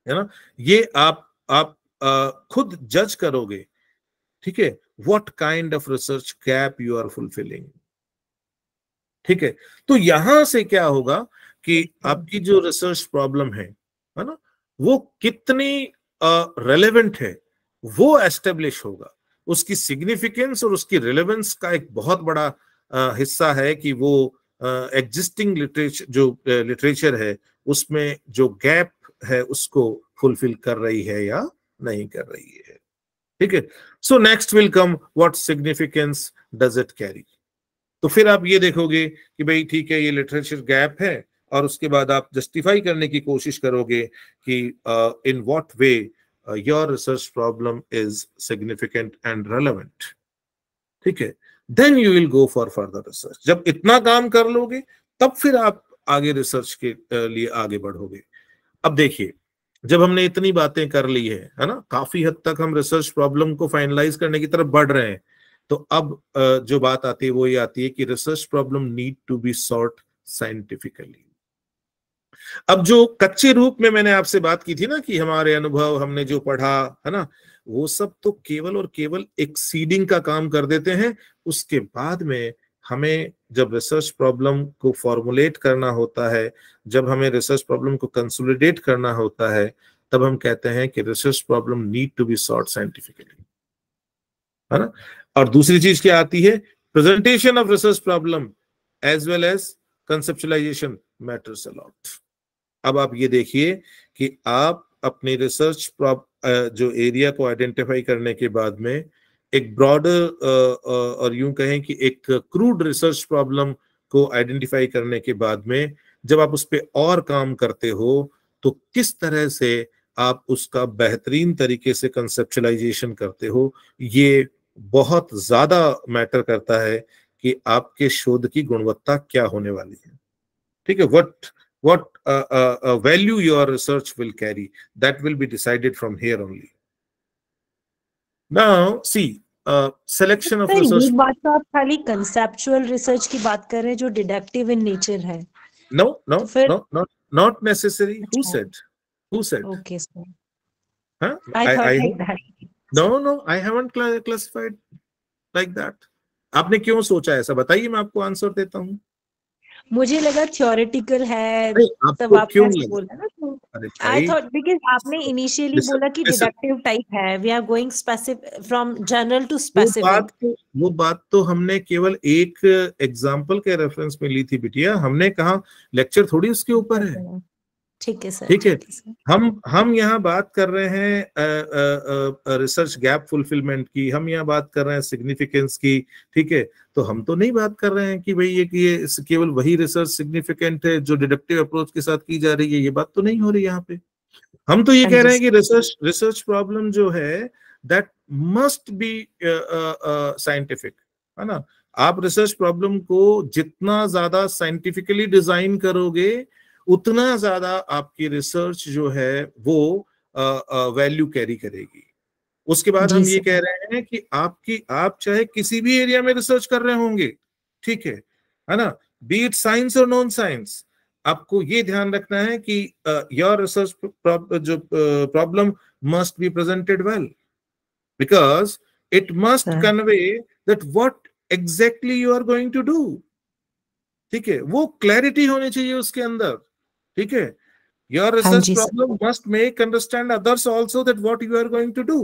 S2: है ना. ये आप खुद जज करोगे, ठीक है, what kind of research gap you are fulfilling, ठीक है. तो यहां से क्या होगा कि आपकी जो रिसर्च प्रॉब्लम है ना, वो कितनी रेलेवेंट है वो एस्टेब्लिश होगा. उसकी सिग्निफिकेंस और उसकी रिलेवेंस का एक बहुत बड़ा हिस्सा है कि वो एग्जिस्टिंग लिटरेचर जो लिटरेचर है उसमें जो गैप है उसको फुलफिल कर रही है या नहीं कर रही है। ठीक है, so next will come what significance does it carry. तो फिर आप ये देखोगे कि भाई ठीक है ये लिटरेचर गैप है, और उसके बाद आप जस्टिफाई करने की कोशिश करोगे कि in what way your research problem is significant and relevant. ठीक है, then you will go for further research. जब इतना काम कर लोगे तब फिर आप आगे रिसर्च के लिए आगे बढ़ोगे। अब देखिए, जब हमने इतनी बातें कर ली है ना, काफी हद तक हम रिसर्च प्रॉब्लम को फाइनलाइज करने की तरफ बढ़ रहे हैं, तो अब जो बात आती है वो ये आती है कि research problem need to be solved scientifically. अब जो कच्चे रूप में मैंने आपसे बात की थी ना कि हमारे अनुभव, हमने जो पढ़ा है ना, वो सब तो केवल और केवल एक्सीडिंग का काम कर देते हैं। उसके बाद में हमें जब रिसर्च प्रॉब्लम को फॉर्मुलेट करना होता है, जब हमें रिसर्च प्रॉब्लम को कंसोलिडेट करना होता है, तब हम कहते हैं कि research problem need to be solved scientifically, है ना। और दूसरी चीज क्या आती है, presentation of research problem as well as conceptualisation matters a lot. अब आप ये देखिए कि आप अपनी रिसर्च जो एरिया को आइडेंटिफाई करने के बाद में एक ब्रॉडर और यूं कहें कि एक क्रूड रिसर्च प्रॉब्लम को आइडेंटिफाई करने के बाद में जब आप उस पर और काम करते हो तो किस तरह से आप उसका बेहतरीन तरीके से कंसेप्चुलाइजेशन करते हो, ये बहुत ज्यादा मैटर करता है कि आपके शोध की गुणवत्ता क्या होने वाली है। ठीक है, what value your research will carry, that will be decided from here only. Now see, selection of
S6: sir,
S2: research.
S6: ये बात तो आप खाली कंसेप्चुअल रिसर्च की बात कर रहे हैं जो डिडक्टिव इन नेचर है।
S2: No,
S6: तो फिर
S2: not necessary. Who said? Who said?
S6: Okay sir,
S2: Huh?
S6: I thought like that.
S2: No, I haven't classified like that. आपने क्यों सोचा ऐसा, बताइए, मैं आपको आंसर देता हूँ।
S6: मुझे लगा थियोरेटिकल है,
S2: नहीं,
S6: तब
S2: आपको
S6: आपने
S2: क्यों
S6: ऐसे
S2: लगा?
S6: बोला ना, तो
S2: अरे
S6: आई
S2: भाई,
S6: थॉट बिकॉज आपने इनिशियली
S2: listen,
S6: बोला कि
S2: listen.
S6: डिडक्टिव टाइप है, we are going specific from general to
S2: वो
S6: स्पेसिफिक।
S2: बात तो हमने केवल एक एग्जाम्पल के रेफरेंस में ली थी बिटिया, हमने कहा लेक्चर थोड़ी उसके ऊपर है।
S6: ठीक है सर,
S2: ठीक है,
S6: ठीक है सर।
S2: हम यहाँ बात कर रहे हैं रिसर्च गैप फुलफिलमेंट की, हम यहाँ बात कर रहे हैं सिग्निफिकेंस की। ठीक है, तो हम तो नहीं बात कर रहे हैं कि भाई ये केवल वही रिसर्च सिग्निफिकेंट है जो डिडक्टिव अप्रोच के साथ की जा रही है, ये बात तो नहीं हो रही यहाँ पे। हम तो ये
S6: हाँ
S2: कह
S6: जी
S2: रहे हैं कि रिसर्च प्रॉब्लम जो है दैट मस्ट बी साइंटिफिक, है ना। आप रिसर्च प्रॉब्लम को जितना ज्यादा साइंटिफिकली डिजाइन करोगे उतना ज्यादा आपकी रिसर्च जो है वो वैल्यू कैरी करेगी। उसके बाद
S6: जी
S2: हम ये
S6: सर।
S2: कह रहे हैं कि आप चाहे किसी भी एरिया में रिसर्च कर रहे होंगे, ठीक है ना, बी इट साइंस और नॉन साइंस, आपको ये ध्यान रखना है कि योर रिसर्च जो problem must be presented well, because it must
S6: sir.
S2: Convey that what exactly you are going to do. ठीक है, वो क्लैरिटी होनी चाहिए उसके अंदर। ठीक है, your
S6: हाँ
S2: research
S6: ji sir.
S2: problem must make understand others also that what you are going to do.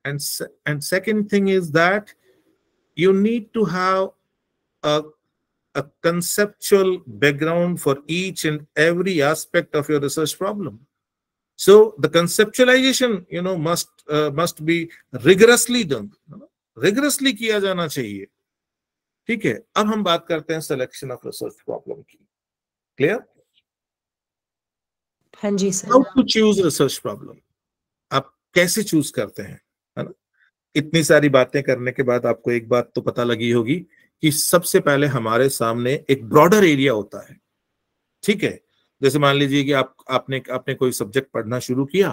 S2: And second thing is that you need to have a conceptual background for each and every aspect of your research problem. So the conceptualization must be rigorously done, rigorously किया जाना चाहिए। ठीक है, अब हम बात करते हैं सिलेक्शन ऑफ रिसर्च प्रॉब्लम की। क्लियर?
S6: हाँ जी sir.
S2: How to choose research problem, आप कैसे चूज करते हैं, है ना। इतनी सारी बातें करने के बाद आपको एक बात तो पता लगी होगी कि सबसे पहले हमारे सामने एक ब्रॉडर एरिया होता है। ठीक है, जैसे मान लीजिए कि आपने कोई सब्जेक्ट पढ़ना शुरू किया,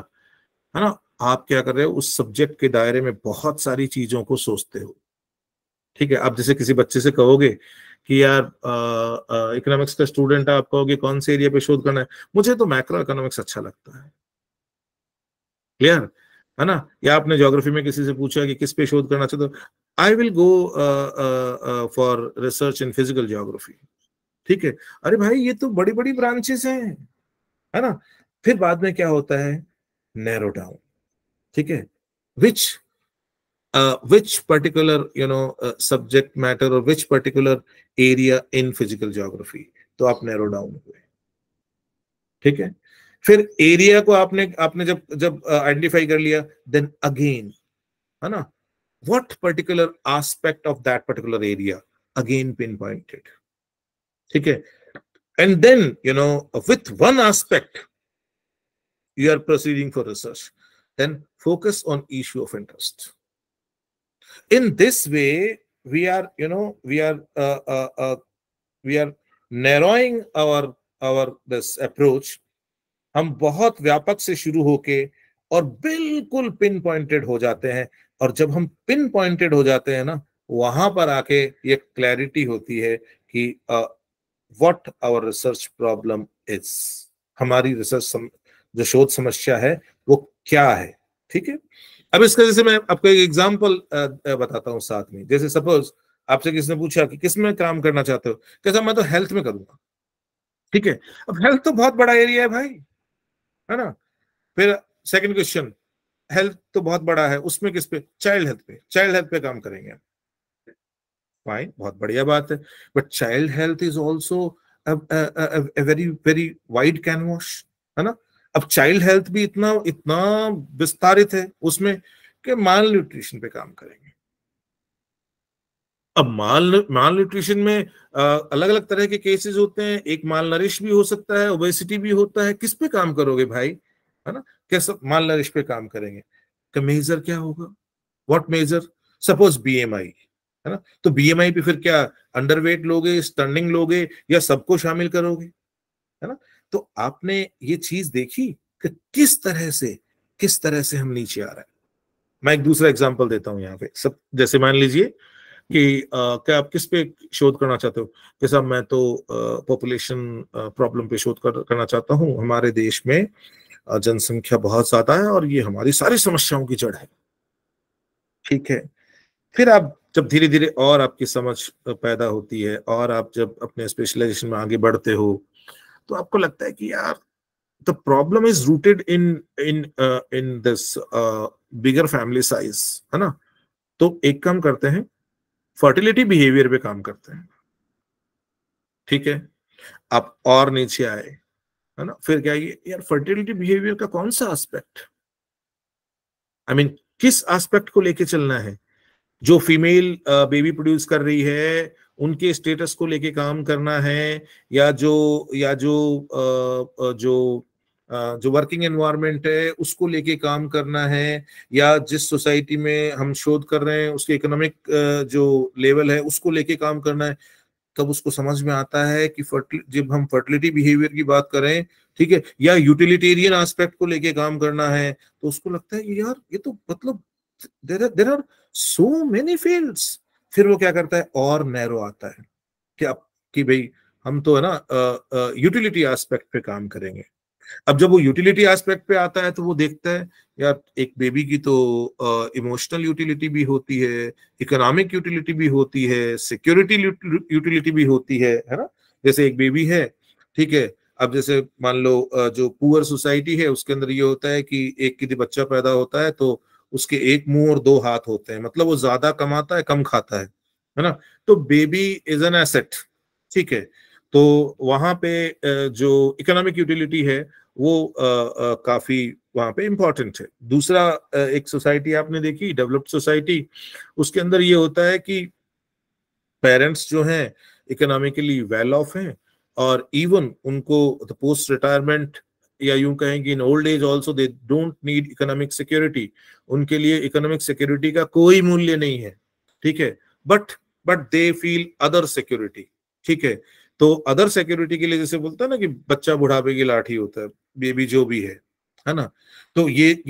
S2: है ना, आप क्या कर रहे हो, उस सब्जेक्ट के दायरे में बहुत सारी चीजों को सोचते हो। ठीक है, आप जैसे किसी बच्चे से कहोगे कि यार इकोनॉमिक्स का स्टूडेंट है, आप कहोगे कौन से एरिया पे शोध करना है, मुझे तो मैक्रो इकोनॉमिक्स अच्छा लगता है। क्लियर, है ना। या आपने ज्योग्राफी में किसी से पूछा कि किस पे शोध करना चाहते हो, I will go for research in physical geography. ठीक है, अरे भाई ये तो बड़ी बड़ी ब्रांचेस हैं, है ना। फिर बाद में क्या होता है, नैरो डाउन। ठीक है, विच which particular subject matter or which particular area in physical geography, तो आप narrow down हुए, ठीक है। फिर एरिया को आपने जब जब आइडेंटिफाई कर लिया, देन अगेन, है ना, what particular aspect of that particular area, again pinpointed, ठीक है। And then with one aspect you are proceeding for research, then focus on issue of interest. In this way we are narrowing our this approach. हम बहुत व्यापक से शुरू होके और बिल्कुल पिन पॉइंटेड हो जाते हैं, और जब हम पिन पॉइंटेड हो जाते हैं ना, वहां पर आके ये क्लैरिटी होती है कि what our research problem is, हमारी रिसर्च जो शोध समस्या है वो क्या है, ठीक है। अब इसका जैसे मैं आपको एक एग्जांपल बताता हूँ साथ में। जैसे सपोज आपसे किसने पूछा कि किस में काम करना चाहते हो, कैसा, मैं तो हेल्थ में करूंगा, ठीक है। अब हेल्थ तो बहुत बड़ा एरिया है भाई, है ना। फिर सेकंड क्वेश्चन, हेल्थ तो बहुत बड़ा है, उसमें किस पे, चाइल्ड हेल्थ पे काम करेंगे, फाइन, बहुत बढ़िया बात है। But child health is also very very wide canvas, है ना। अब चाइल्ड हेल्थ भी इतना विस्तारित है उसमें कि माल न्यूट्रिशन पे काम करेंगे। अब माल न्यूट्रिशन में अलग अलग तरह के केसेस होते हैं, एक माल नरिश भी हो सकता है, ओबेसिटी भी होता है, किस पे काम करोगे भाई, है ना। कैसे माल नरिश पे काम करेंगे, का मेजर क्या होगा, व्हाट मेजर, सपोज बीएमआई, है ना, तो बीएमआई पे फिर क्या अंडरवेट लोगे, स्टर्निंग लोगे, या सबको शामिल करोगे, है ना। तो आपने ये चीज देखी कि किस तरह से हम नीचे आ रहे हैं। मैं एक दूसरा एग्जांपल देता हूं यहाँ पे। सब जैसे मान लीजिए कि क्या आप किस पे शोध करना चाहते हो, कि साहब मैं तो पॉपुलेशन प्रॉब्लम पे शोध करना चाहता हूँ, हमारे देश में जनसंख्या बहुत ज्यादा है और ये हमारी सारी समस्याओं की जड़ है, ठीक है। फिर आप जब धीरे धीरे और आपकी समझ पैदा होती है और आप जब अपने स्पेशलाइजेशन में आगे बढ़ते हो, तो आपको लगता है कि यार the problem is rooted in this bigger family size, है ना। तो एक काम करते हैं, फर्टिलिटी बिहेवियर पे काम करते हैं, ठीक है। आप और नीचे आए, है ना, फिर क्या यार फर्टिलिटी बिहेवियर का कौन सा एस्पेक्ट, आई मीन किस एस्पेक्ट को लेके चलना है, जो फीमेल बेबी प्रोड्यूस कर रही है उनके स्टेटस को लेके काम करना है, या जो वर्किंग एनवायरनमेंट है उसको लेके काम करना है, या जिस सोसाइटी में हम शोध कर रहे हैं उसके इकोनॉमिक जो लेवल है उसको लेके काम करना है। तब उसको समझ में आता है कि जब हम फर्टिलिटी बिहेवियर की बात करें, ठीक है, या यूटिलिटेरियन एस्पेक्ट को लेके काम करना है, तो उसको लगता है कि यार ये तो मतलब there are so many fields. फिर वो क्या करता है, और नैरो आता है कि भाई हम तो है ना यूटिलिटी एस्पेक्ट पे काम करेंगे। अब जब वो यूटिलिटी एस्पेक्ट पे आता है तो वो देखता है यार एक बेबी की तो इमोशनल यूटिलिटी भी होती है, इकोनॉमिक यूटिलिटी भी होती है, सिक्योरिटी यूटिलिटी भी होती है ना। जैसे एक बेबी है, ठीक है, अब जैसे मान लो जो पुअर सोसाइटी है उसके अंदर ये होता है कि एक यदि बच्चा पैदा होता है तो उसके एक मुंह और दो हाथ होते हैं, मतलब वो ज्यादा कमाता है कम खाता है ना। तो बेबी इज एन एसेट, ठीक है। तो वहां पे जो इकोनॉमिक यूटिलिटी है वो काफी वहां पे इंपॉर्टेंट है। दूसरा एक सोसाइटी आपने देखी डेवलप्ड सोसाइटी, उसके अंदर ये होता है कि पेरेंट्स जो हैं इकोनॉमिकली वेल ऑफ हैं, और इवन उनको पोस्ट रिटायरमेंट या यूं कहें कि in old age also they don't need economic security, उनके लिए इकोनॉमिक सिक्योरिटी का कोई मूल्य नहीं है, ठीक है। But they feel other security, ठीक है। तो अदर सिक्योरिटी के लिए जैसे बोलता है ना कि बच्चा बुढ़ापे की लाठी होता है, बेबी जो भी है ना। तो ये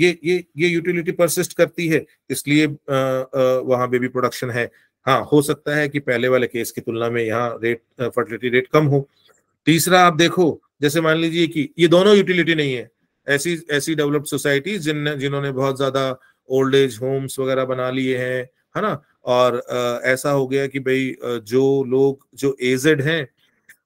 S2: यूटिलिटी परसिस्ट करती है, इसलिए वहां बेबी प्रोडक्शन है। हाँ, हो सकता है कि पहले वाले केस की तुलना में यहाँ फर्टिलिटी रेट कम हो। तीसरा आप देखो, जैसे मान लीजिए कि ये दोनों यूटिलिटी नहीं है, ऐसी डेवलप्ड सोसाइटीज जिन्होंने बहुत ज्यादा ओल्ड एज होम्स वगैरह बना लिए हैं, है ना। और ऐसा हो गया कि भाई जो लोग जो एजेड हैं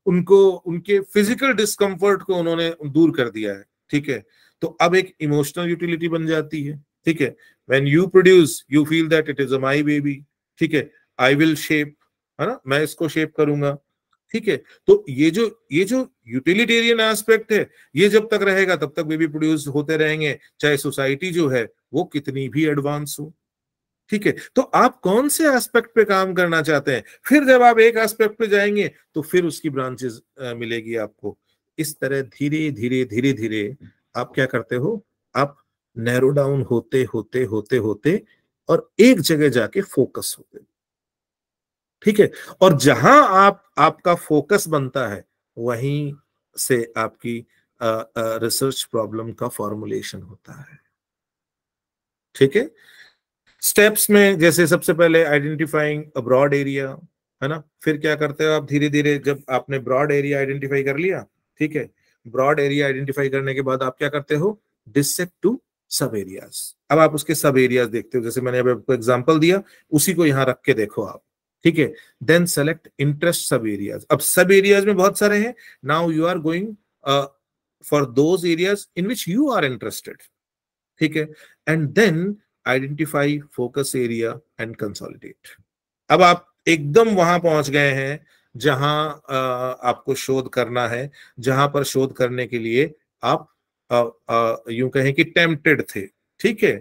S2: उनको उनके फिजिकल डिस्कम्फर्ट को उन्होंने दूर कर दिया है, ठीक है। तो अब एक इमोशनल यूटिलिटी बन जाती है, ठीक है, when you produce you feel that it is a my baby, ठीक है, आई विल शेप, है ना, मैं इसको शेप करूंगा, ठीक है। तो ये जो यूटिलिटेरियन एस्पेक्ट है, ये जब तक रहेगा तब तक बेबी प्रोड्यूस होते रहेंगे, चाहे सोसाइटी जो है वो कितनी भी एडवांस हो, ठीक है। तो आप कौन से एस्पेक्ट पे काम करना चाहते हैं, फिर जब आप एक एस्पेक्ट पे जाएंगे तो फिर उसकी ब्रांचेस मिलेगी आपको। इस तरह धीरे धीरे धीरे धीरे आप क्या करते हो, आप नैरो डाउन होते होते होते होते और एक जगह जाके फोकस होते, ठीक है। और जहां आपका फोकस बनता है वहीं से आपकी रिसर्च प्रॉब्लम का फॉर्मुलेशन होता है, ठीक है। स्टेप्स में जैसे सबसे पहले आइडेंटिफाइंग अ ब्रॉड एरिया, है ना, फिर क्या करते हो आप धीरे धीरे, जब आपने ब्रॉड एरिया आइडेंटिफाई कर लिया, ठीक है, ब्रॉड एरिया आइडेंटिफाई करने के बाद आप क्या करते हो, डिसेक्ट टू सब एरियाज। अब आप उसके सब एरियाज देखते हो, जैसे मैंने अब आपको एग्जांपल दिया उसी को यहां रख के देखो आप, ठीक है। Then select interest sub areas. अब सब एरियाज में बहुत सारे हैं, now you are going for those areas in which you are interested, ठीक है। And then identify focus area and consolidate. अब आप एकदम वहां पहुंच गए हैं जहां आपको शोध करना है, जहां पर शोध करने के लिए आप यूं कहें कि टेम्प्टेड थे, ठीक है।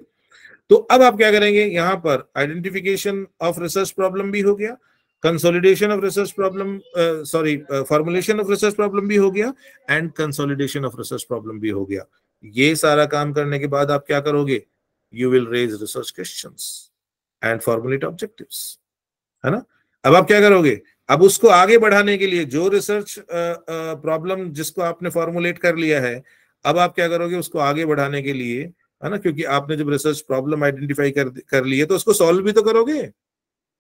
S2: तो अब आप क्या करेंगे, यहां पर आइडेंटिफिकेशन ऑफ रिसर्च प्रॉब्लम भी हो गया, consolidation of research problem, formulation of research problem भी हो गया, and consolidation of research problem भी हो गया। ये सारा काम करने के बाद आप क्या करोगे, you will raise research questions and formulate objectives, है ना। अब आप क्या करोगे, अब उसको आगे बढ़ाने के लिए जो रिसर्च प्रॉब्लम जिसको आपने फॉर्मुलेट कर लिया है, अब आप क्या करोगे उसको आगे बढ़ाने के लिए, है ना, क्योंकि आपने जब रिसर्च प्रॉब्लम आइडेंटिफाई कर लिए तो उसको सॉल्व भी तो करोगे।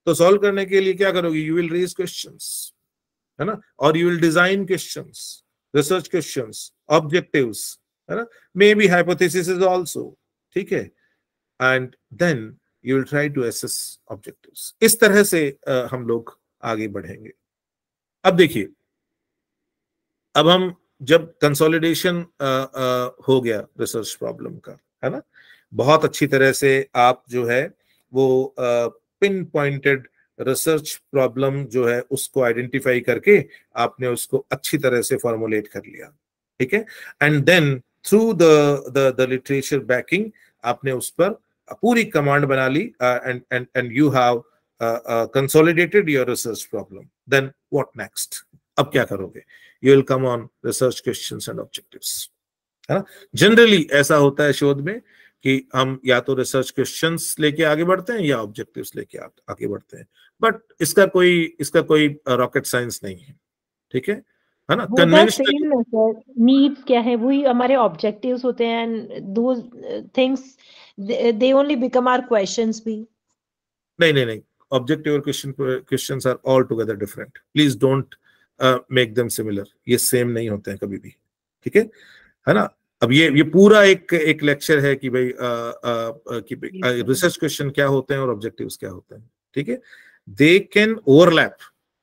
S2: तो सॉल्व करने के लिए क्या करोगे, यू विल रेज क्वेश्चंस, है ना, और you will design questions, research questions, objectives, है ना, मे बी हाइपोथेसिस आल्सो, ठीक है। And then you will try to assess objectives. इस तरह से हम लोग आगे बढ़ेंगे। अब देखिए, अब हम जब कंसोलिडेशन हो गया रिसर्च प्रॉब्लम का, है ना, बहुत अच्छी तरह से आप जो है वो पिन पॉइंटेड रिसर्च प्रॉब्लम जो है उसको आइडेंटिफाई करके आपने उसको अच्छी तरह से फॉर्मुलेट कर लिया, ठीक है। And then through the literature backing आपने उस पर पूरी कमांड बना ली, and you have consolidated your research problem. Then what next, अब क्या करोगे, you will come on research questions and objectives, है ना। जनरली ऐसा होता है शोध में कि हम या तो रिसर्च क्वेश्चंस लेके आगे बढ़ते हैं या ऑब्जेक्टिव्स लेके आगे बढ़ते हैं, बट इसका कोई रॉकेट साइंस नहीं है, ठीक है ना।
S6: कन्वेंशनल नीड्स क्या है, वही हमारे ऑब्जेक्टिव्स होते हैं, and those things they only become our questions भी।
S2: नहीं, ऑब्जेक्टिव और questions are all together different, please don't make them similar, ये सेम नहीं होते हैं कभी भी, ठीक है ना। अब ये पूरा एक लेक्चर है कि भाई रिसर्च क्वेश्चन क्या होते हैं और ऑब्जेक्टिव्स क्या होते हैं, ठीक है। They can overlap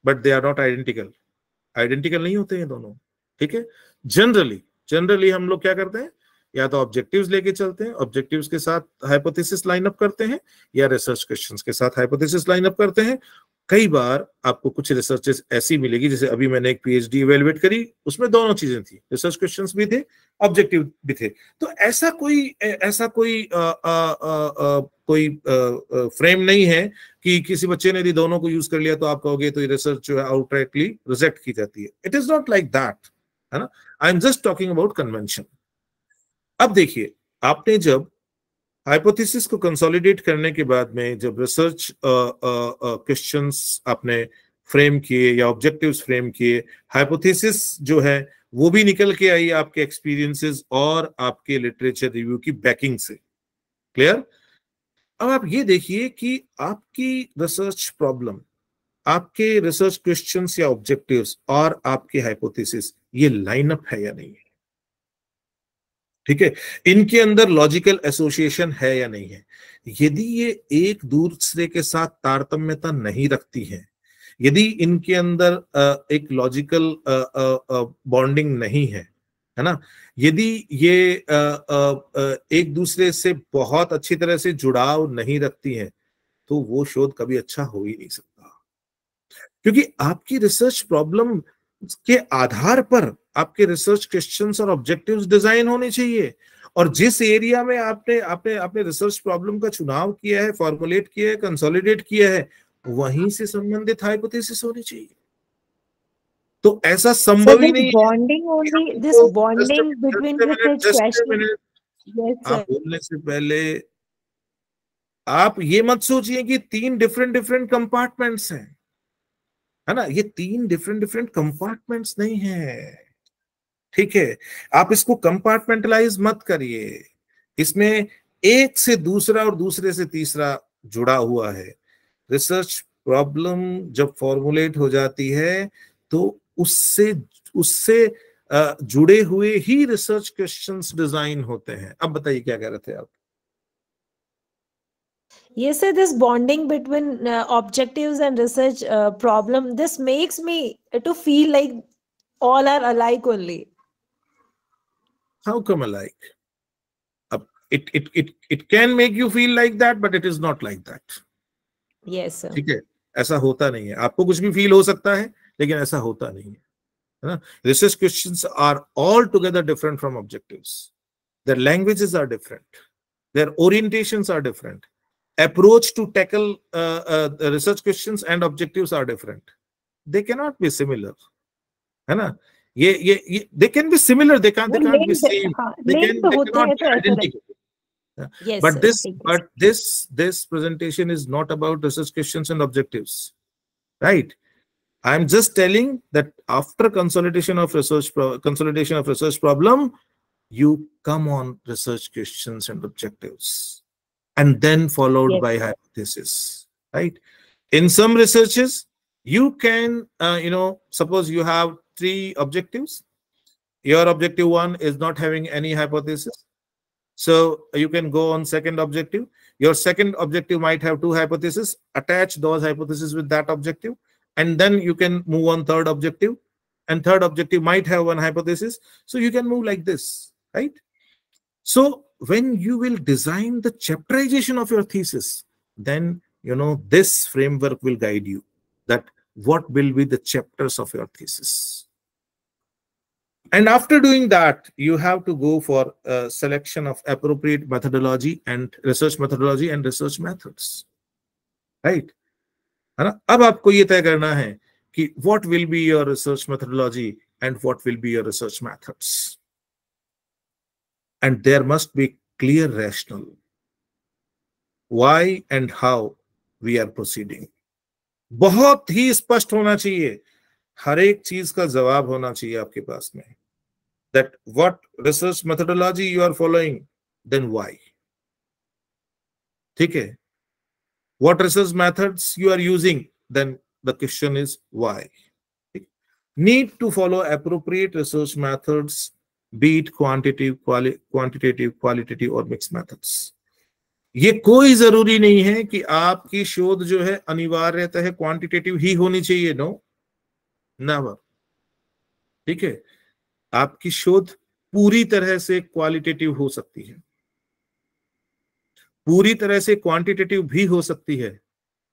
S2: but they are not identical नहीं होते हैं दोनों, ठीक है। जनरली हम लोग क्या करते हैं, या तो ऑब्जेक्टिव्स लेके चलते हैं, ऑब्जेक्टिव्स के साथ हाइपोथेसिस लाइन अप करते हैं, या रिसर्च क्वेश्चंस के साथ हाइपोथेसिस लाइन अप करते हैं। कई बार आपको कुछ रिसर्चेस ऐसी मिलेगी, जैसे अभी मैंने एक पीएचडी इवैल्यूएट करी, उसमें दोनों चीजें थी, रिसर्च क्वेश्चंस भी थे, ऑब्जेक्टिव भी थे। तो ऐसा कोई फ्रेम नहीं है कि किसी बच्चे ने यदि दोनों को यूज कर लिया तो आप कहोगे तो ये रिसर्च जो है आउटराइटली रिजेक्ट की जाती है। It is not like that, है ना। I am just talking about convention. अब देखिए, आपने जब हाइपोथेसिस को कंसोलिडेट करने के बाद में जब रिसर्च क्वेश्चंस आपने फ्रेम किए या ऑब्जेक्टिव्स फ्रेम किए, हाइपोथेसिस जो है वो भी निकल के आई आपके एक्सपीरियंसेस और आपके लिटरेचर रिव्यू की बैकिंग से, क्लियर। अब आप ये देखिए कि आपकी रिसर्च प्रॉब्लम, आपके रिसर्च क्वेश्चंस या ऑब्जेक्टिव्स और आपके हाइपोथेसिस ये लाइन अप है या नहीं है, ठीक है। इनके अंदर लॉजिकल एसोसिएशन है या नहीं है। यदि ये एक दूसरे के साथ तारतम्यता नहीं रखती हैं, यदि इनके अंदर एक लॉजिकल बॉन्डिंग नहीं है है ना। यदि ये एक दूसरे से बहुत अच्छी तरह से जुड़ाव नहीं रखती हैं तो वो शोध कभी अच्छा हो ही नहीं सकता, क्योंकि आपकी रिसर्च प्रॉब्लम के आधार पर आपके रिसर्च क्वेश्चंस और ऑब्जेक्टिव्स डिजाइन होने चाहिए, और जिस एरिया में आपने आपने आपने रिसर्च प्रॉब्लम का चुनाव किया है, फॉर्मुलेट किया है, कंसोलिडेट किया है, वहीं से संबंधित हाइपोथेसिस होनी चाहिए। तो ऐसा
S6: So
S2: संभव ही
S6: this
S2: नहीं है
S6: bonding only,
S2: कि
S6: this
S2: आपको
S6: bonding between research
S2: just
S6: questions.
S2: Minute
S6: Yes,
S2: आप
S6: sir.
S2: बोलने से पहले आप ये मत सोचिए कि 3 डिफरेंट डिफरेंट कंपार्टमेंट्स हैं, है ना। ये 3 डिफरेंट डिफरेंट कंपार्टमेंट्स नहीं है, ठीक है। आप इसको कंपार्टमेंटलाइज मत करिए, इसमें एक से दूसरा और दूसरे से तीसरा जुड़ा हुआ है। रिसर्च प्रॉब्लम जब फॉर्मुलेट हो जाती है तो उससे उससे जुड़े हुए ही रिसर्च क्वेश्चंस डिजाइन होते हैं। अब बताइए क्या कह रहे थे आप?
S6: Yes, sir, this bonding between objectives and research problem, this makes me to feel like all are alike only.
S2: How come alike? It can make you feel like that, but it is not like that.
S6: Yes, sir.
S2: ठीक है, ऐसा होता नहीं है। आपको कुछ भी फील हो सकता है लेकिन ऐसा होता नहीं है, है ना। Research questions are all together different from objectives, their languages are different, their orientations are different, approach to tackle research questions and objectives are different. They cannot be similar, है ना। ये they can be similar, they can't be same, they cannot be identical.
S6: Yes,
S2: But
S6: sir.
S2: this presentation is not about research questions and objectives, right? I am just telling that after consolidation of research problem, you come on research questions and objectives, and then followed
S6: Yes.
S2: by hypothesis, right? In some researches, you can, suppose you have 3 objectives. Your objective 1 is not having any hypothesis, so you can go on second objective. Your second objective might have 2 hypotheses. Attach those hypotheses with that objective, and then you can move on third objective, and third objective might have 1 hypothesis. So you can move like this, right? So when you will design the chapterization of your thesis, then this framework will guide you that what will be the chapters of your thesis. And after doing that, you have to go for a selection of appropriate methodology and research methods, right? है ना। अब आपको ये तय करना है कि what will be your research methodology and what will be your research methods. And there must be clear rationale why and how we are proceeding. बहुत ही स्पष्ट होना चाहिए, हर एक चीज का जवाब होना चाहिए आपके पास में, that what research methodology you are following, then why. ठीक है, what research methods you are using, then the question is why. Need to follow appropriate research methods, be it quantitative, qualitative और mixed methods. ये कोई जरूरी नहीं है कि आपकी शोध जो है अनिवार्यतः है क्वांटिटेटिव ही होनी चाहिए, नो, नेवर। ठीक है, आपकी शोध पूरी तरह से क्वालिटेटिव हो सकती है, पूरी तरह से क्वांटिटेटिव भी हो सकती है।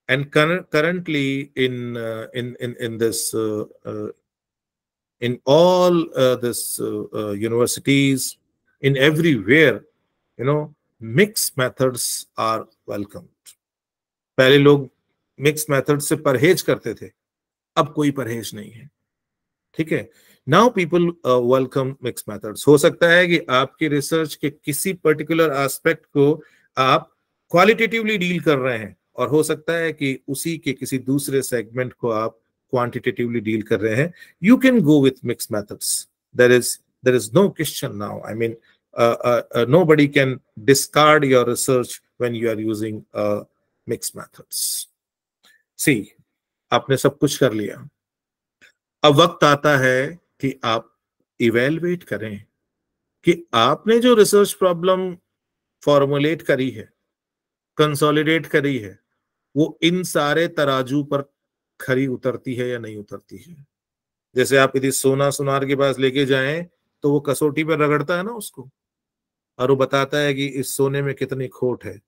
S2: And currently in this in all this universities, in everywhere, mixed methods are welcomed. पहले लोग मिक्स मेथड से परहेज करते थे, अब कोई परहेज नहीं है, ठीक है। Now people welcome mix methods. हो सकता है कि आपकी रिसर्च के किसी पर्टिकुलर एस्पेक्ट को आप क्वालिटेटिवली डील कर रहे हैं, और हो सकता है कि उसी के किसी दूसरे सेगमेंट को आप क्वांटिटेटिवली डील कर रहे हैं। You can go with mix methods, there is no question now. I mean nobody can discard your research when you are using mixed methods. See, आपने सब कुछ कर लिया, अब वक्त आता है कि आप इवेलुएट करें कि आपने जो रिसर्च प्रॉब्लम फॉर्मुलेट करी है, कंसोलिडेट करी है, वो इन सारे तराजू पर खरी उतरती है या नहीं उतरती है। जैसे आप यदि सोना सुनार के पास लेके जाएं तो वो कसौटी पर रगड़ता है ना उसको, और वो बताता है कि इस सोने में कितनी खोट है।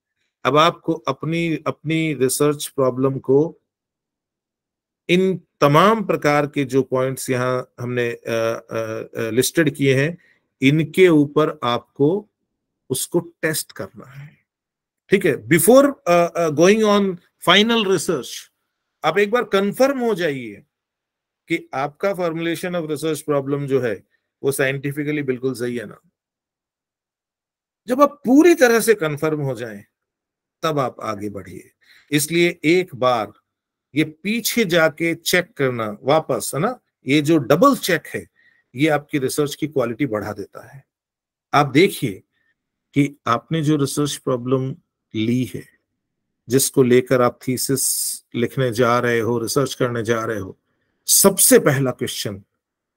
S2: अब आपको अपनी अपनी रिसर्च प्रॉब्लम को इन तमाम प्रकार के जो पॉइंट्स यहाँ हमने लिस्टेड किए हैं, इनके ऊपर आपको उसको टेस्ट करना है, ठीक है। Before going on final research, आप एक बार कंफर्म हो जाइए कि आपका फॉर्मुलेशन ऑफ रिसर्च प्रॉब्लम जो है वो साइंटिफिकली बिल्कुल सही है ना। जब आप पूरी तरह से कंफर्म हो जाएं, तब आप आगे बढ़िए। इसलिए एक बार ये पीछे जाके चेक करना वापस, है ना, ये जो डबल चेक है, ये आपकी रिसर्च की क्वालिटी बढ़ा देता है। आप देखिए कि आपने जो रिसर्च प्रॉब्लम ली है, जिसको लेकर आप थीसिस लिखने जा रहे हो, रिसर्च करने जा रहे हो, सबसे पहला क्वेश्चन,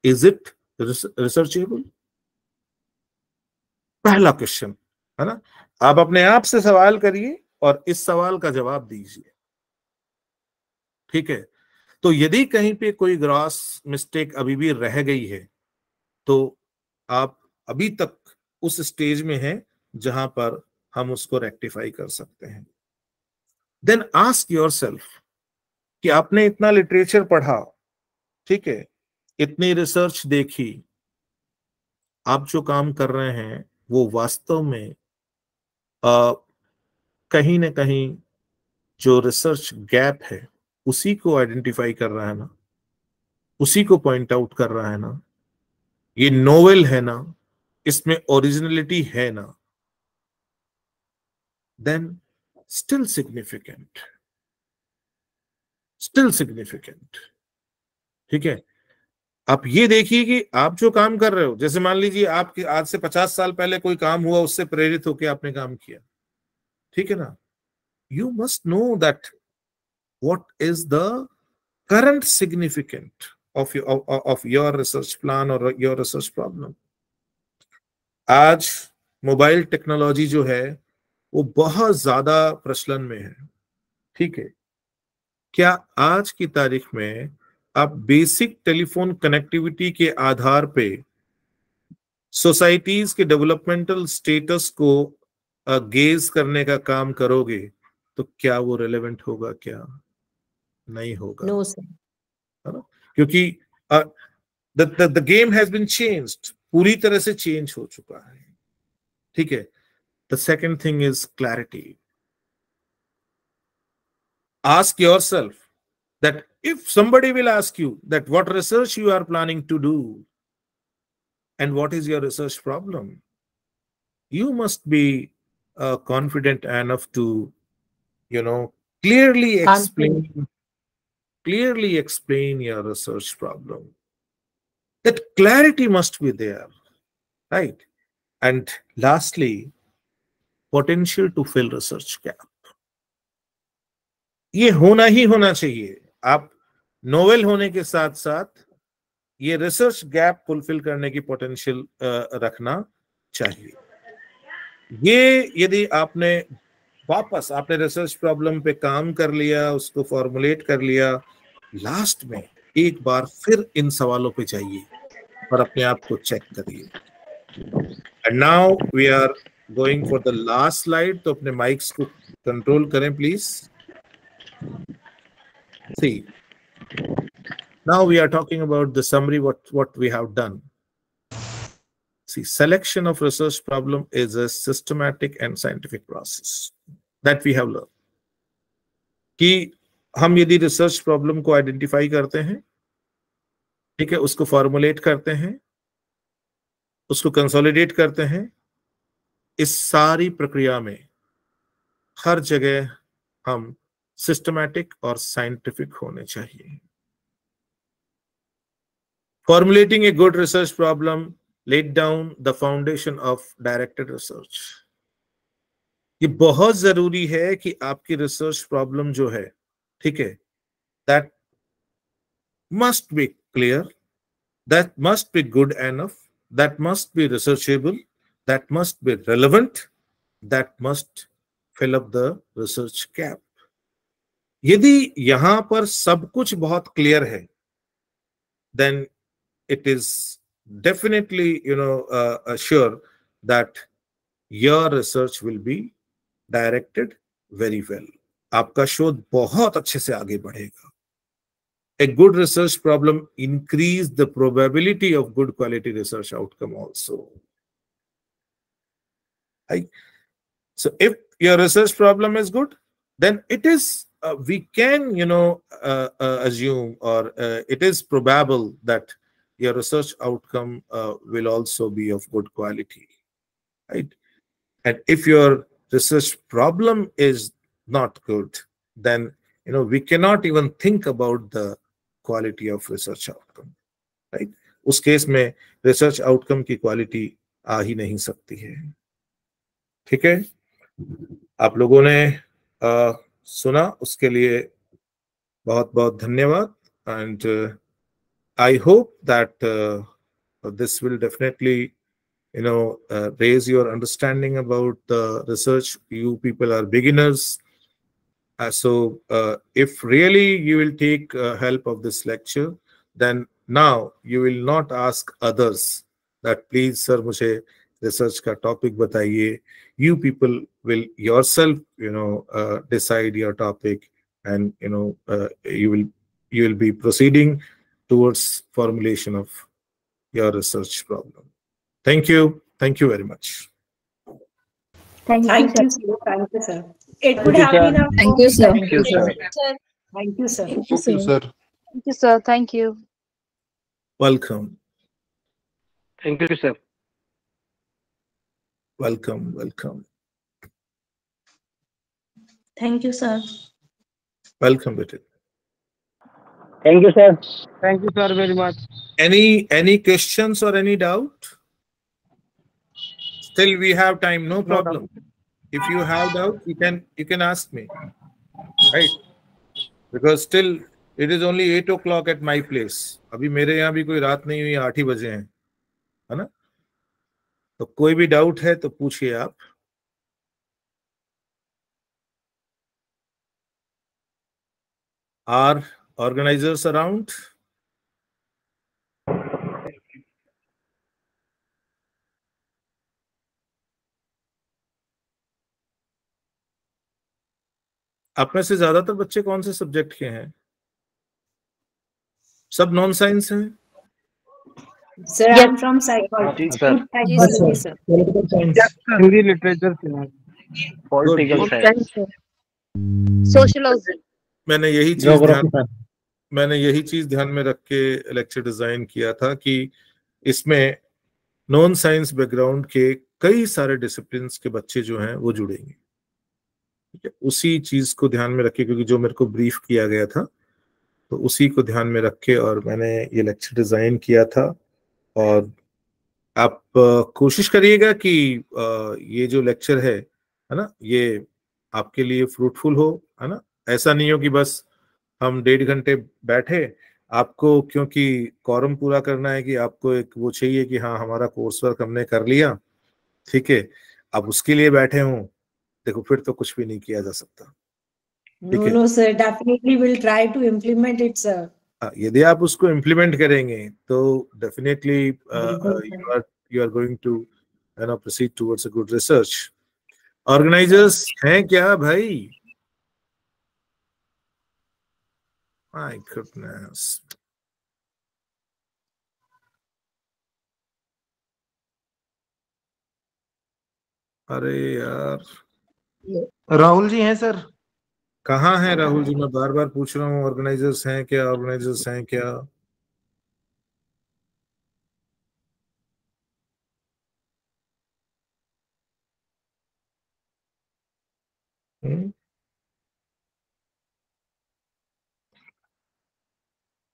S2: इज इट रिसर्चेबल? पहला क्वेश्चन, है ना। आप अपने आप से सवाल करिए और इस सवाल का जवाब दीजिए, ठीक है। तो यदि कहीं पे कोई ग्रॉस मिस्टेक अभी भी रह गई है, तो आप अभी तक उस स्टेज में हैं जहां पर हम उसको रेक्टिफाई कर सकते हैं। देन आस्क योरसेल्फ कि आपने इतना लिटरेचर पढ़ा, ठीक है, इतनी रिसर्च देखी, आप जो काम कर रहे हैं वो वास्तव में कहीं ना कहीं जो रिसर्च गैप है उसी को आइडेंटिफाई कर रहा है ना, उसी को पॉइंट आउट कर रहा है ना, ये नोवेल है ना, इसमें ओरिजिनलिटी है ना, then still significant, still significant, ठीक है। आप ये देखिए कि आप जो काम कर रहे हो, जैसे मान लीजिए आपके आज से 50 साल पहले कोई काम हुआ, उससे प्रेरित होकर आपने काम किया, ठीक है ना। You must know that what is the current significance of your research plan or your research problem. आज मोबाइल टेक्नोलॉजी जो है वो बहुत ज्यादा प्रचलन में है, ठीक है। क्या आज की तारीख में आप बेसिक टेलीफोन कनेक्टिविटी के आधार पे सोसाइटीज के डेवलपमेंटल स्टेटस को गेज करने का काम करोगे, तो क्या वो रेलेवेंट होगा? क्या नहीं होगा?
S6: नो सर,
S2: है ना, क्योंकि the game has been changed, पूरी तरह से चेंज हो चुका है, ठीक है। The second thing is clarity. Ask yourself that if somebody will ask you that what research you are planning to do and what is your research problem, you must be confident enough to, clearly explain your research problem. That clarity must be there, right? And lastly, potential to fill research gap. ये होना ही होना चाहिए। आप नोवेल होने के साथ साथ ये रिसर्च गैप फुलफिल करने की पोटेंशियल रखना चाहिए। ये यदि आपने रिसर्च प्रॉब्लम पे काम कर लिया, उसको फॉर्मुलेट कर लिया, लास्ट में एक बार फिर इन सवालों पे जाइए और अपने आप को चेक करिए। And now we are going for the last slide, तो अपने माइक्स को कंट्रोल करें please. See, now we are talking about the summary, what we have done. See, selection of research problem is a systematic and scientific process that we have learned. कि हम यदि रिसर्च प्रॉब्लम को आइडेंटिफाई करते हैं, ठीक है, उसको फॉर्मुलेट करते हैं, उसको कंसोलिडेट करते हैं, इस सारी प्रक्रिया में हर जगह हम सिस्टमैटिक और साइंटिफिक होने चाहिए। Formulating a good research problem laid down the foundation of directed research. ये बहुत जरूरी है कि आपकी रिसर्च प्रॉब्लम जो है, ठीक है, that must be clear, that must be good enough, that must be researchable, that must be relevant, that must fill up the research gap. यदि यहां पर सब कुछ बहुत क्लियर है, then it is definitely, assure that your research will be directed very well. आपका शोध बहुत अच्छे से आगे बढ़ेगा. A good research problem increase the probability of good quality research outcome also. Right? So if your research problem is good, then it is, we can, assume, or it is probable that your research outcome will also be of good quality, right? And if your research problem is not good, then, we cannot even think about the quality of research outcome, right? उस केस में research outcome की quality आ ही नहीं सकती है. ठीक है, आप लोगों ने सुना, उसके लिए बहुत बहुत धन्यवाद. And I hope that this will definitely, raise your understanding about the research. You people are beginners. So if really you will take help of this lecture, then now you will not ask others that please sir मुझे research का topic बताइए. You people will yourself, decide your topic, and you will be proceeding towards formulation of your research problem. Thank you very much.
S6: Thank
S5: Thank
S6: you,
S5: you,
S6: sir.
S5: sir. Thank you, sir. It would have been a
S7: Thank you, sir.
S3: Thank you, sir.
S5: Thank you, sir.
S7: Thank you, sir.
S8: Thank you, sir. Thank you.
S2: Welcome.
S9: Thank you, sir.
S2: Welcome.
S5: Thank you, sir.
S2: Welcome, Bitin.
S9: Thank you, sir. Thank you, sir, very much.
S2: Any questions or any doubt? Still we have time, no problem. If you have doubt, you can ask me, right? Because still it is only 8 o'clock at my place. अभी मेरे यहाँ भी कोई रात नहीं हुई, 8 ही बजे हैं, है ना? तो कोई भी डाउट है तो पूछिए आप. Are organizers around? आप में से ज्यादातर बच्चे कौन से सब्जेक्ट के हैं? सब नॉन साइंस हैं?
S5: Sir, I'm from psychology.
S9: Sir.
S5: Psychology, sir.
S9: Hindi literature, political science.
S8: Sociology.
S2: मैंने यही चीज ध्यान में रख के लेक्चर डिजाइन किया था कि इसमें नॉन साइंस बैकग्राउंड के कई सारे डिसिप्लिन्स के बच्चे जो हैं वो जुड़ेंगे. ठीक है, उसी चीज को ध्यान में रखे, क्योंकि जो मेरे को ब्रीफ किया गया था तो उसी को ध्यान में रख के और मैंने ये लेक्चर डिजाइन किया था. और आप कोशिश करिएगा कि ये जो लेक्चर है ना, ये आपके लिए फ्रूटफुल हो, है ना. ऐसा नहीं हो कि बस हम 1.5 घंटे बैठे, आपको क्योंकि कॉरम पूरा करना है कि आपको एक वो चाहिए कि हाँ हमारा कोर्स वर्क हमने कर लिया, ठीक है, अब उसके लिए बैठे हों, देखो फिर तो कुछ भी नहीं किया जा सकता.
S5: No, sir. Definitely will try to implement it, sir.
S2: यदि आप उसको इम्प्लीमेंट करेंगे तो definitely you are going to proceed towards a good research. Organizers हैं क्या भाई? My goodness. अरे यार,
S3: राहुल जी हैं सर.
S2: कहाँ है राहुल जी? मैं बार बार पूछ रहा हूँ, ऑर्गेनाइजर्स हैं क्या? ऑर्गेनाइजर्स हैं क्या?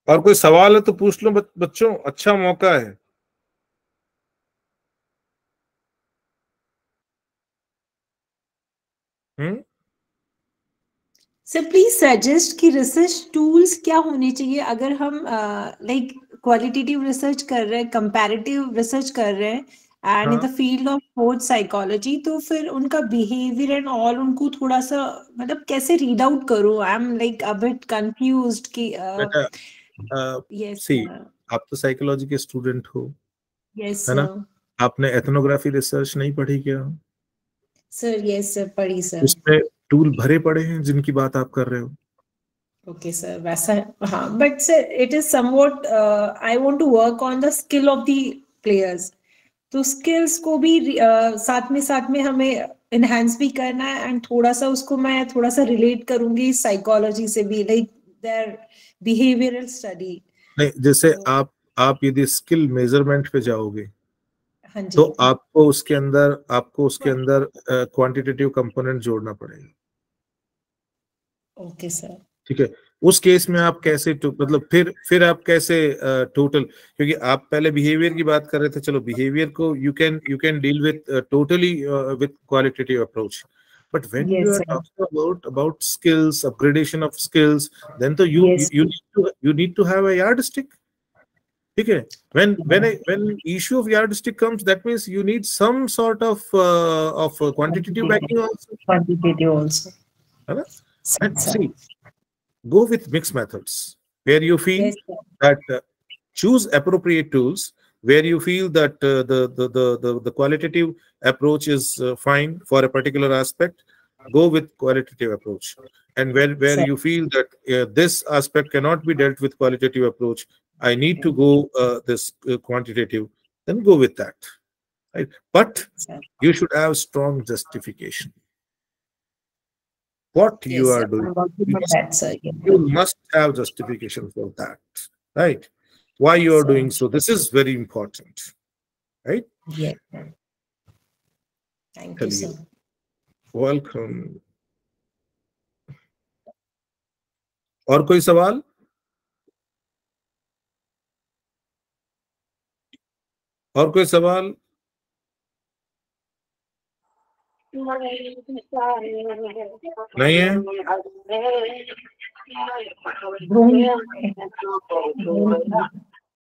S2: और कोई सवाल है तो पूछ लो बच्चों, अच्छा मौका है.
S5: सर प्लीज सजेस्ट कि रिसर्च टूल्स क्या होने चाहिए अगर हम लाइक क्वालिटेटिव रिसर्च कर रहे हैं, कंपैरेटिव रिसर्च कर रहे हैं and in the field of sports psychology, तो फिर उनका बिहेवियर एंड ऑल उनको थोड़ा सा मतलब कैसे रीड आउट करूं? I am like a bit confused कि
S2: सी आप तो साइकोलॉजी के स्टूडेंट हो,
S5: Yes,
S2: है ना?
S5: sir.
S2: आपने एथनोग्राफी रिसर्च नहीं पढ़ी क्या?
S5: Sir, yes, sir. पढ़ी sir.
S2: उसमें टूल भरे पड़े हैं जिनकी बात आप कर रहे हो.
S5: Okay, sir. वैसा हाँ, but sir, it is somewhat. I want to work on the skill of the players. तो skills को भी साथ में हमें enhance भी करना है, and थोड़ा सा उसको मैं थोड़ा सा relate करूंगी psychology से भी, like their behavioral study.
S2: नहीं, जैसे आप यदि स्किल मेजरमेंट पे जाओगे,
S5: हाँ जी,
S2: तो आपको उसके अंदर क्वांटिटेटिव कंपोनेंट जोड़ना पड़ेगा.
S5: Okay sir.
S2: ठीक है. उस केस में आप कैसे मतलब फिर आप कैसे टोटल, क्योंकि आप पहले बिहेवियर की बात कर रहे थे. चलो, बिहेवियर को you can deal with totally with qualitative approach, but when you are talking about skills, upgradation of skills, then तो you need to have a yardstick. ठीक है. When issue of yardstick comes, that means you need some sort of quantitative backing also.
S5: Quantitative also.
S2: And see, go with mixed methods where you feel that choose appropriate tools where you feel that the qualitative approach is fine for a particular aspect. Go with qualitative approach, and where you feel that this aspect cannot be dealt with qualitative approach, I need to go this quantitative, then go with that, right? But you should have strong justification. What you are doing, you must have justification for that, right? Why you are doing so. This is very important, right?
S5: Yeah. Thank you, sir.
S2: Welcome. और कोई सवाल? और कोई सवाल? नहीं है?